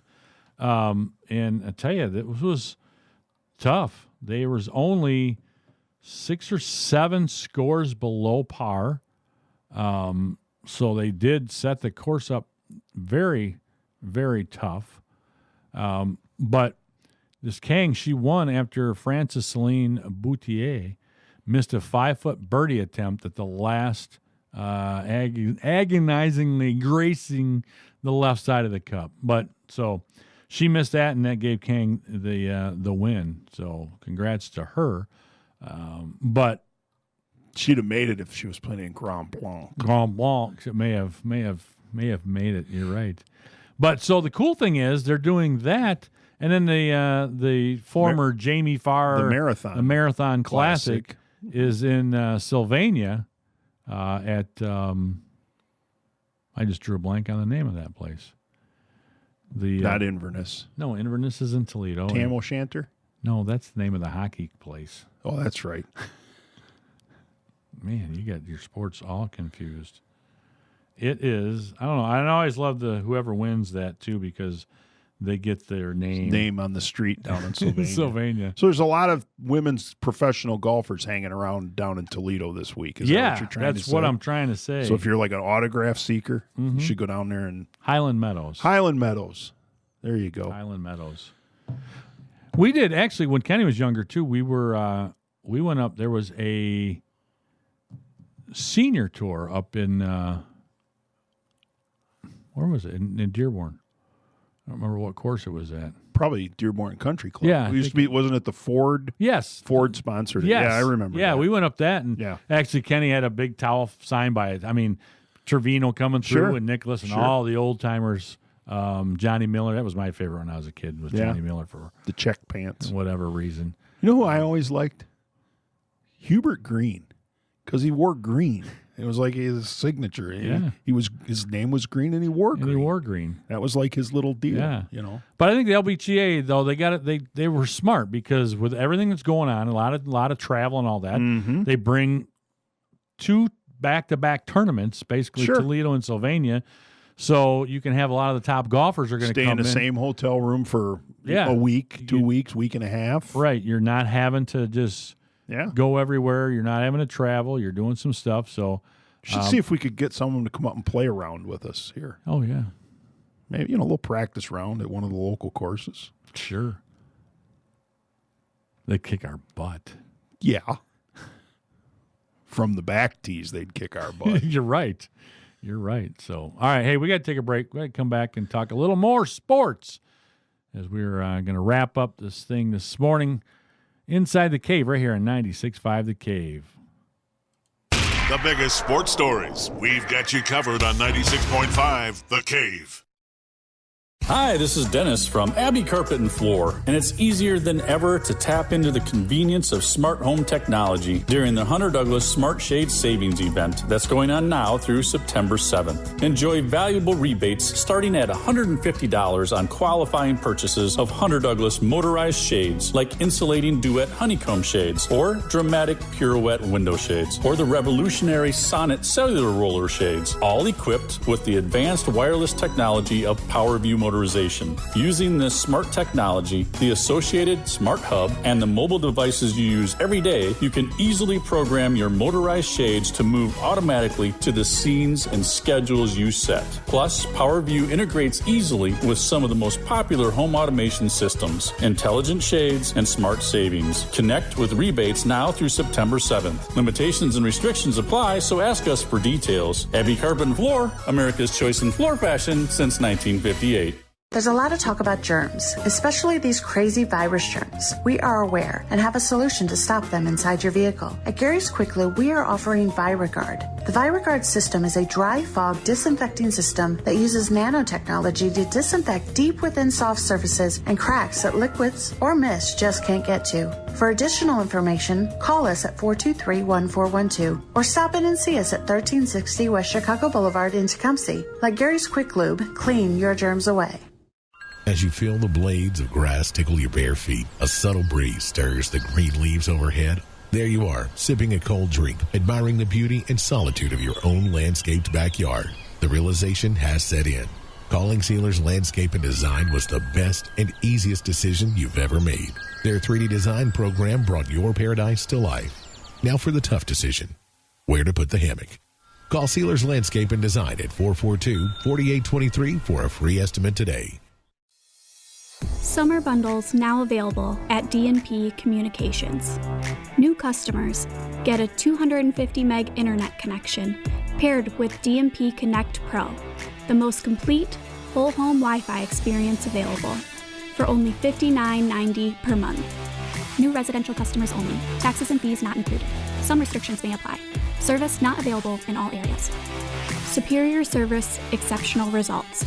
And I tell you, that was tough. There was only 6 or 7 scores below par. So they did set the course up very, very tough. But this Kang, she won after Frances Celine Boutier missed a 5-foot birdie attempt at the last, agonizingly gracing the left side of the cup. But so she missed that, and that gave Kang the win. So congrats to her. But she'd have made it if she was playing in Grand Blanc. Grand Blanc, it may have made it. You're right. But so the cool thing is they're doing that. And then the former Jamie Farr the Marathon Classic is in Sylvania at I just drew a blank on the name of that place. Not Inverness. No, Inverness is in Toledo. Tam O'Shanter? No, that's the name of the hockey place. Oh, that's right. Man, you got your sports all confused. It is. I don't know. I always love whoever wins that, too, because they get their name on the street down in Sylvania. Sylvania. So there's a lot of women's professional golfers hanging around down in Toledo this week. Is that what you're trying to say? That's what I'm trying to say. So if you're like an autograph seeker, you should go down there and Highland Meadows. There you go. Highland Meadows. We did actually when Kenny was younger too. We went up. There was a senior tour up in where was it? In Dearborn. I don't remember what course it was at. Probably Dearborn Country Club. Yeah, it used to be. Wasn't it the Ford? Yes, Ford sponsored it. Yes. Yeah, I remember. Yeah, that. we went up that, and actually Kenny had a big towel signed by it. I mean, Trevino coming through and Nicholas and all the old timers. Johnny Miller. That was my favorite when I was a kid. Was Johnny Miller for the check pants, whatever reason. You know who I always liked? Hubert Green, because he wore green. It was like his signature. Yeah. His name was Green, and he wore green. And he wore green. That was like his little deal. Yeah. You know. But I think the LBGA though, they got it. They were smart because with everything that's going on, a lot of travel and all that, they bring 2 back-to-back tournaments, basically Toledo and Sylvania. So you can have a lot of the top golfers are going to stay in the same hotel room for a week, 2 weeks, week and a half. Right. You're not having to just go everywhere. You're not having to travel. You're doing some stuff. So should see if we could get someone to come up and play around with us here. Oh yeah, maybe a little practice round at one of the local courses. Sure. They kick our butt. Yeah. From the back tees, they'd kick our butt. You're right. You're right. So, all right. Hey, we got to take a break. We got to come back and talk a little more sports as we're going to wrap up this thing this morning inside the Cave right here on 96.5 The Cave. The biggest sports stories. We've got you covered on 96.5 The Cave. Hi, this is Dennis from Abbey Carpet and Floor, and it's easier than ever to tap into the convenience of smart home technology during the Hunter Douglas Smart Shade Savings Event that's going on now through September 7th. Enjoy valuable rebates starting at $150 on qualifying purchases of Hunter Douglas motorized shades like insulating duet honeycomb shades or dramatic pirouette window shades or the revolutionary Sonnet cellular roller shades, all equipped with the advanced wireless technology of PowerView motorization. Using this smart technology, the associated smart hub, and the mobile devices you use every day, you can easily program your motorized shades to move automatically to the scenes and schedules you set. Plus, PowerView integrates easily with some of the most popular home automation systems, intelligent shades, and smart savings. Connect with rebates now through September 7th. Limitations and restrictions apply, so ask us for details. Abbey Carpet and Floor, America's choice in floor fashion since 1958. There's a lot of talk about germs, especially these crazy virus germs. We are aware and have a solution to stop them inside your vehicle. At Gary's Quick Lube, we are offering ViraGuard. The ViraGuard system is a dry fog disinfecting system that uses nanotechnology to disinfect deep within soft surfaces and cracks that liquids or mist just can't get to. For additional information, call us at 423-1412 or stop in and see us at 1360 West Chicago Boulevard in Tecumseh. Let Gary's Quick Lube clean your germs away. As you feel the blades of grass tickle your bare feet, a subtle breeze stirs the green leaves overhead. There you are, sipping a cold drink, admiring the beauty and solitude of your own landscaped backyard. The realization has set in. Calling Sealers Landscape and Design was the best and easiest decision you've ever made. Their 3D design program brought your paradise to life. Now for the tough decision, where to put the hammock. Call Sealers Landscape and Design at 442-4823 for a free estimate today. Summer bundles now available at D&P Communications. New customers get a 250 meg internet connection paired with D&P Connect Pro, the most complete whole home Wi-Fi experience available, for only $59.90 per month. New residential customers only. Taxes and fees not included. Some restrictions may apply. Service not available in all areas. Superior service, exceptional results.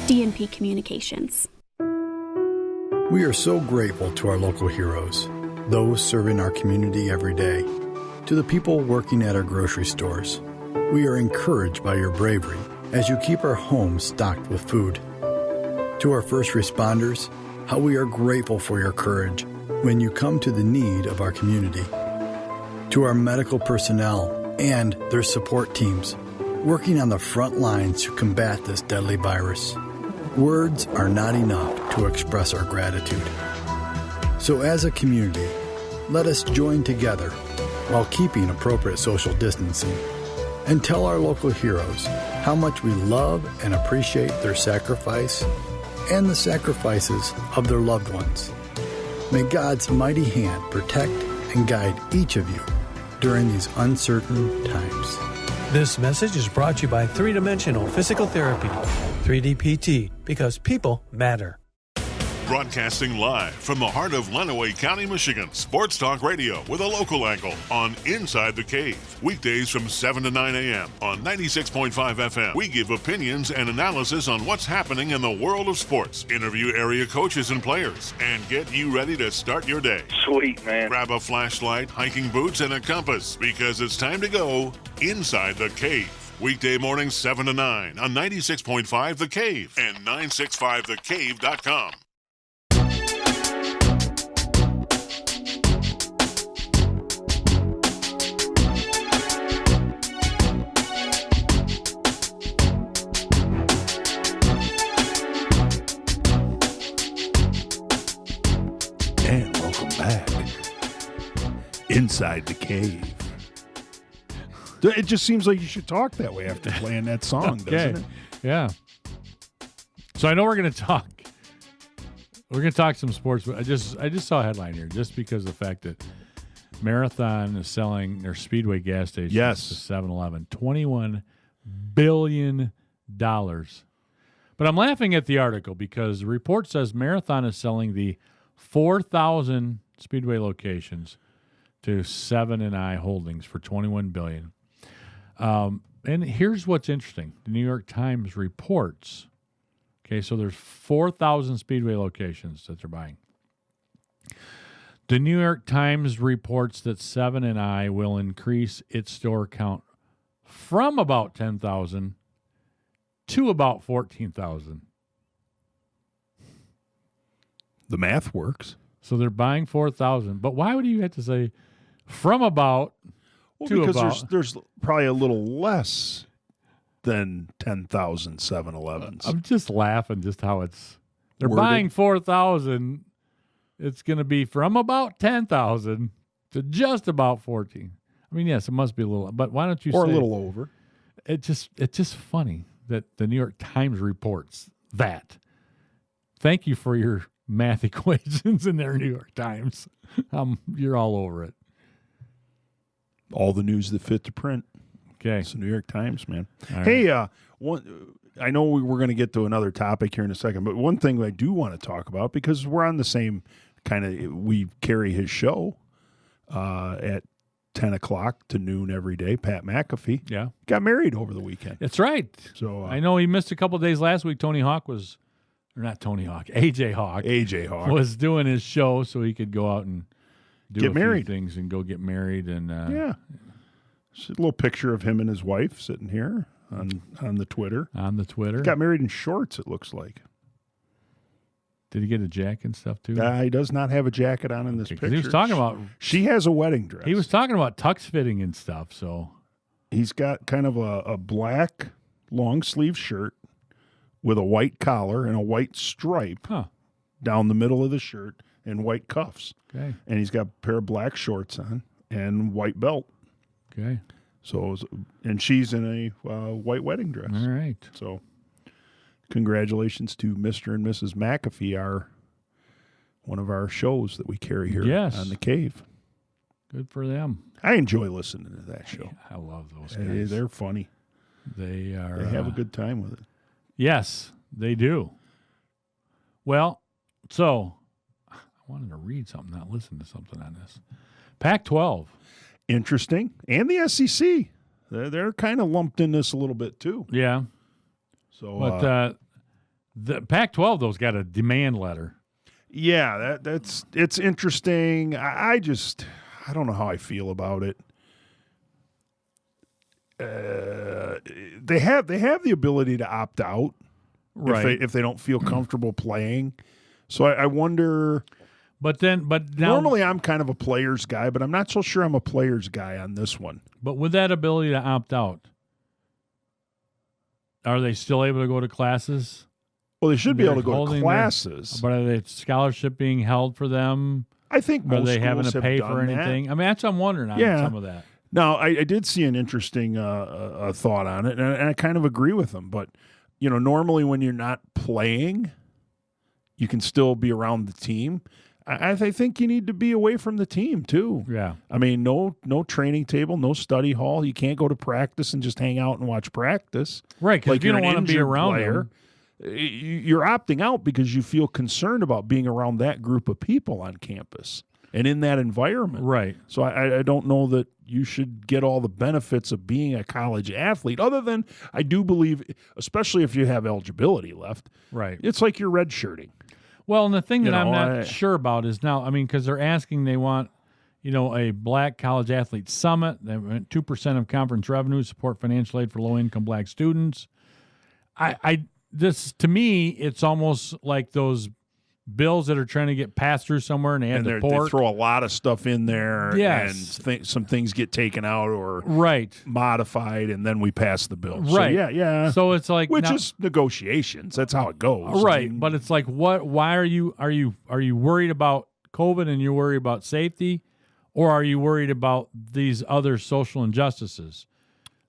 D&P Communications. We are so grateful to our local heroes, those serving our community every day. To the people working at our grocery stores, we are encouraged by your bravery as you keep our homes stocked with food. To our first responders, how we are grateful for your courage when you come to the need of our community. To our medical personnel and their support teams, working on the front lines to combat this deadly virus. Words are not enough to express our gratitude. So as a community, let us join together while keeping appropriate social distancing and tell our local heroes how much we love and appreciate their sacrifice and the sacrifices of their loved ones. May God's mighty hand protect and guide each of you during these uncertain times. This message is brought to you by 3-Dimensional Physical Therapy, 3DPT, because people matter. Broadcasting live from the heart of Lenawee County, Michigan. Sports Talk Radio with a local angle on Inside the Cave. Weekdays from 7 to 9 a.m. on 96.5 FM. We give opinions and analysis on what's happening in the world of sports. Interview area coaches and players. And get you ready to start your day. Sweet, man. Grab a flashlight, hiking boots, and a compass because it's time to go Inside the Cave. Weekday mornings 7 to 9 on 96.5 The Cave and 965thecave.com. And welcome back. Inside the Cave. It just seems like you should talk that way after playing that song, doesn't it? Yeah. So I know we're going to talk. We're going to talk some sports, but I just saw a headline here just because of the fact that Marathon is selling their Speedway gas stations to 7-Eleven. $21 billion. But I'm laughing at the article because the report says Marathon is selling the 4,000 Speedway locations to 7&I Holdings for $21 billion. And here's what's interesting. The New York Times reports, okay, so there's 4,000 Speedway locations that they're buying. The New York Times reports that 7&I will increase its store count from about 10,000 to about 14,000. The math works. So they're buying 4,000. But why would you have to say from about to because about? there's probably a little less than 10,000 7-Elevens. I'm just laughing just how they're worded. buying 4,000. It's going to be from about 10,000 to just about 14. I mean, yes, it must be a little, but why don't you Or say a little over. It's just funny that the New York Times reports that. Thank you for your math equations in there, New York Times. You're all over it. All the news that fit to print. Okay. It's the New York Times, man. All Hey, I know we're going to get to another topic here in a second, but one thing I do want to talk about, because we're on the same kind of, we carry his show at 10 o'clock to noon every day. Pat McAfee got married over the weekend. That's right. So I know he missed a couple of days last week. AJ Hawk was doing his show so he could go out and do Get a married. few things and go get married. And Just a little picture of him and his wife sitting here on the Twitter. On the Twitter. Got married in shorts, it looks like. Did he get a jacket and stuff too? He does not have a jacket on in this 'cause picture. he was talking about She has a wedding dress. He was talking about tux fitting and stuff. So he's got kind of a black long sleeve shirt with a white collar and a white stripe down the middle of the shirt and white cuffs. Okay. And he's got a pair of black shorts on and white belt. Okay. So, and she's in a white wedding dress. All right. So, congratulations to Mr. and Mrs. McAfee, one of our shows that we carry here on The Cave. Good for them. I enjoy listening to that show. I love those guys. They're funny. They are. They have a good time with it. Yes, they do. Well, so I wanted to read something, not listen to something on this. Pac-12. Interesting. And the SEC. They're kind of lumped in this a little bit too. Yeah. So, but the Pac-12 though's got a demand letter. Yeah, it's interesting. I don't know how I feel about it. They have the ability to opt out, right? If they don't feel comfortable playing. So I wonder. But now, normally I'm kind of a players guy, but I'm not so sure I'm a players guy on this one. But with that ability to opt out, are they still able to go to classes? Well, they should be They're able to go to holding classes. But are they scholarship being held for them? I think most Are they having to schools pay have for done anything? that. I mean, that's what I'm wondering on some of that. Now, I did see an interesting thought on it, and I kind of agree with them. But, normally when you're not playing, you can still be around the team. I think you need to be away from the team, too. Yeah. I mean, no training table, no study hall. You can't go to practice and just hang out and watch practice. Right, because if you don't want to be around them. You're opting out because you feel concerned about being around that group of people on campus and in that environment. Right. So I don't know that you should get all the benefits of being a college athlete, other than I do believe, especially if you have eligibility left, right? It's like you're redshirting. Well, and the thing that I'm not sure about is now, I mean, because they're asking, they want, a Black College Athlete Summit. They want 2% of conference revenue support financial aid for low-income Black students. This, to me, it's almost like those bills that are trying to get passed through somewhere and they have the pork. They throw a lot of stuff in there, yes, and some things get taken out or modified, and then we pass the bill. Right. So, yeah. So it's like which is negotiations. That's how it goes. Right. I mean, but it's like, why are you worried about COVID and you're worried about safety, or are you worried about these other social injustices?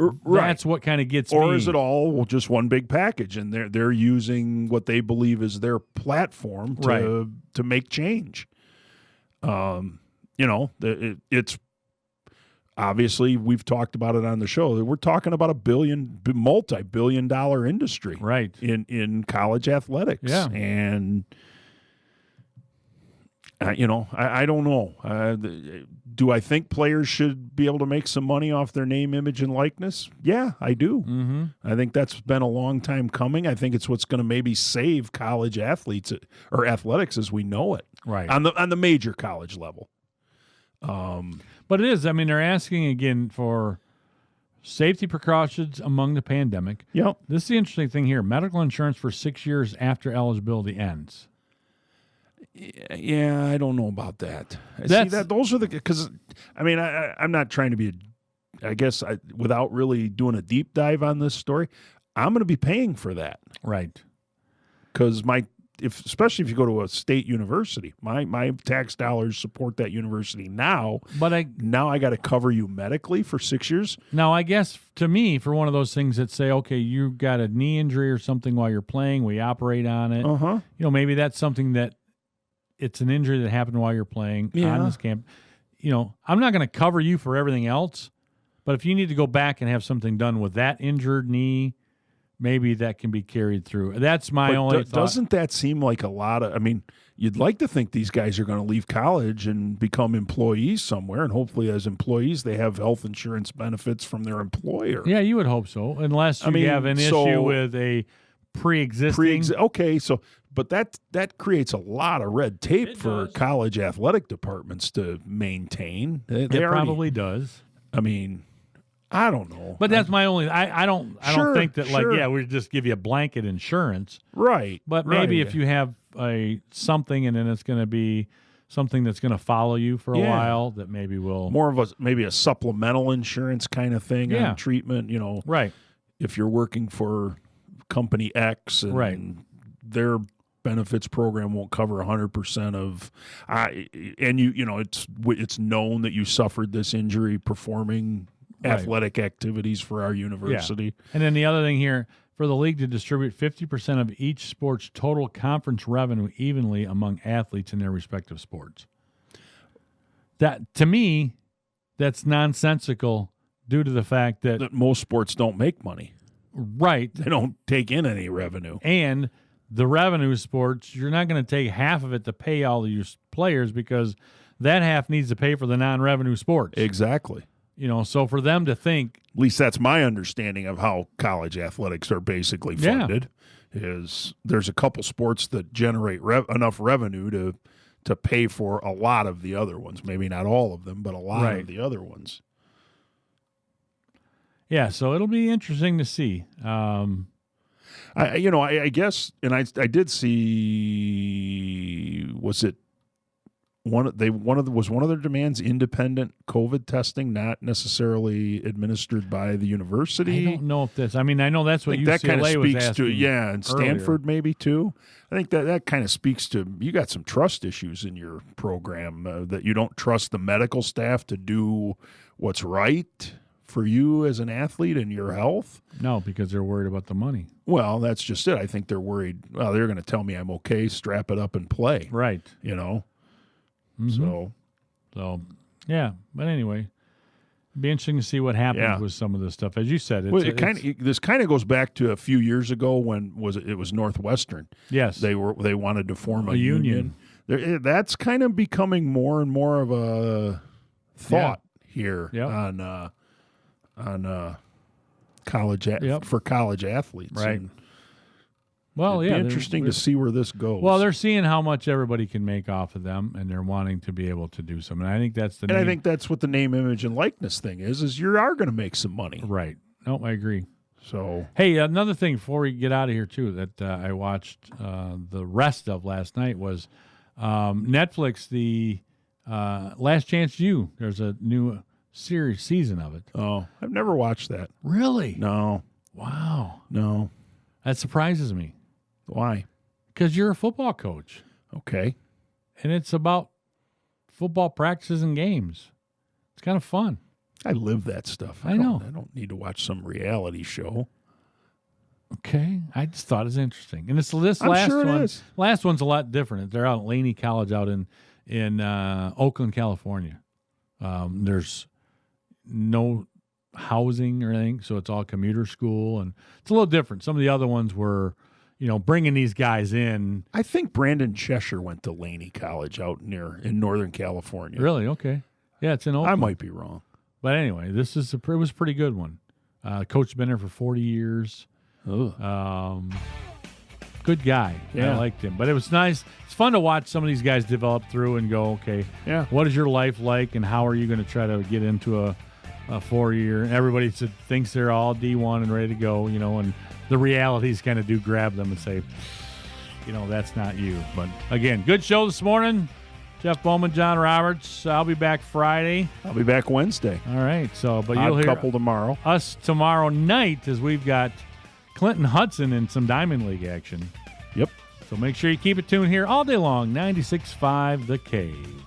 Right. That's what kind of gets me. Or is it all just one big package, and they're using what they believe is their platform to make change? It's obviously, we've talked about it on the show. We're talking about a multi-billion-dollar industry, right, in college athletics, yeah, and. I don't know. Do I think players should be able to make some money off their name, image, and likeness? Yeah, I do. Mm-hmm. I think that's been a long time coming. I think it's what's going to maybe save college athletes or athletics as we know it, right, on the major college level. But it is. I mean, they're asking again for safety precautions among the pandemic. Yep. This is the interesting thing here: medical insurance for 6 years after eligibility ends. Yeah, I don't know about that. Those are because I mean, I'm not trying to be, without really doing a deep dive on this story, I'm going to be paying for that, right? Because especially if you go to a state university, my tax dollars support that university now. But I got to cover you medically for 6 years. Now, I guess to me, for one of those things that say, okay, you got a knee injury or something while you're playing, we operate on it. Maybe that's something that. It's an injury that happened while you're playing on this camp. I'm not going to cover you for everything else, but if you need to go back and have something done with that injured knee, maybe that can be carried through. That's my only thought. Doesn't that seem like a lot of, you'd like to think these guys are going to leave college and become employees somewhere, and hopefully as employees they have health insurance benefits from their employer. Yeah, you would hope so, unless you have an issue with a pre-existing. But that creates a lot of red tape for college athletic departments to maintain. It probably does. I mean, I don't know. But that's my only. I don't think that we just give you a blanket insurance, right? But maybe if you have something and then it's going to be something that's going to follow you for a while, that maybe will more of a supplemental insurance kind of thing on treatment. Right? If you're working for company X and their benefits program won't cover 100% of, it's known that you suffered this injury performing athletic activities for our university. Yeah. And then the other thing here, for the league to distribute 50% of each sport's total conference revenue evenly among athletes in their respective sports. That, to me, that's nonsensical due to the fact that most sports don't make money. Right. They don't take in any revenue. And the revenue sports, you're not going to take half of it to pay all of your players, because that half needs to pay for the non-revenue sports. Exactly. So for them to think, at least that's my understanding of how college athletics are basically funded, is there's a couple sports that generate enough revenue to pay for a lot of the other ones. Maybe not all of them, but a lot of the other ones. Yeah, so it'll be interesting to see. I guess, and I did see, was it one of their demands independent COVID testing, not necessarily administered by the university. I don't know if that's. I mean, I know that's what UCLA that kind of speaks was asking. and Stanford maybe too. I think that kind of speaks to you got some trust issues in your program that you don't trust the medical staff to do what's right for you as an athlete and your health. No, because they're worried about the money. Well, that's just it. I think they're worried. Well, they're going to tell me I'm okay, strap it up and play. Right. You know. Mm-hmm. So, yeah. But anyway, it'd be interesting to see what happens with some of this stuff. As you said, this kind of goes back to a few years ago when it was Northwestern. Yes, they wanted to form a union. That's kind of becoming more and more of a thought here on college for college athletes. Right. And well, it'd be interesting to see where this goes. Well, they're seeing how much everybody can make off of them, and they're wanting to be able to do something. I think that's I think that's what the name, image, and likeness thing is you are going to make some money. Right. No, I agree. So, hey, another thing before we get out of here too that I watched the rest of last night was Netflix, the Last Chance U. There's a new season of it. Oh, I've never watched that. Really? No. Wow. No. That surprises me. Why? Because you're a football coach. Okay. And it's about football practices and games. It's kind of fun. I live that stuff. I know. I don't need to watch some reality show. Okay. I just thought it was interesting. And this last sure one. it is. Last one's a lot different. They're out at Laney College out in Oakland, California. There's no housing or anything, so it's all commuter school, and it's a little different. Some of the other ones were, bringing these guys in. I think Brandon Cheshire went to Laney College out in Northern California. Really? Okay. Yeah, it's in Oakland. I might be wrong. But anyway, this is it was a pretty good one. Coach been there for 40 years. Good guy. Yeah. I liked him. But it was nice. It's fun to watch some of these guys develop through and go, okay, what is your life like, and how are you going to try to get into a 4-year? And everybody thinks they're all D1 and ready to go, and the realities kind of do grab them and say, that's not you. But again, good show this morning. Jeff Bowman, John Roberts. I'll be back Friday. I'll be back Wednesday. All right. So, but Odd you'll hear couple tomorrow. Us tomorrow night as we've got Clinton Hudson in some Diamond League action. Yep. So make sure you keep it tuned here all day long. 96.5 The Cave.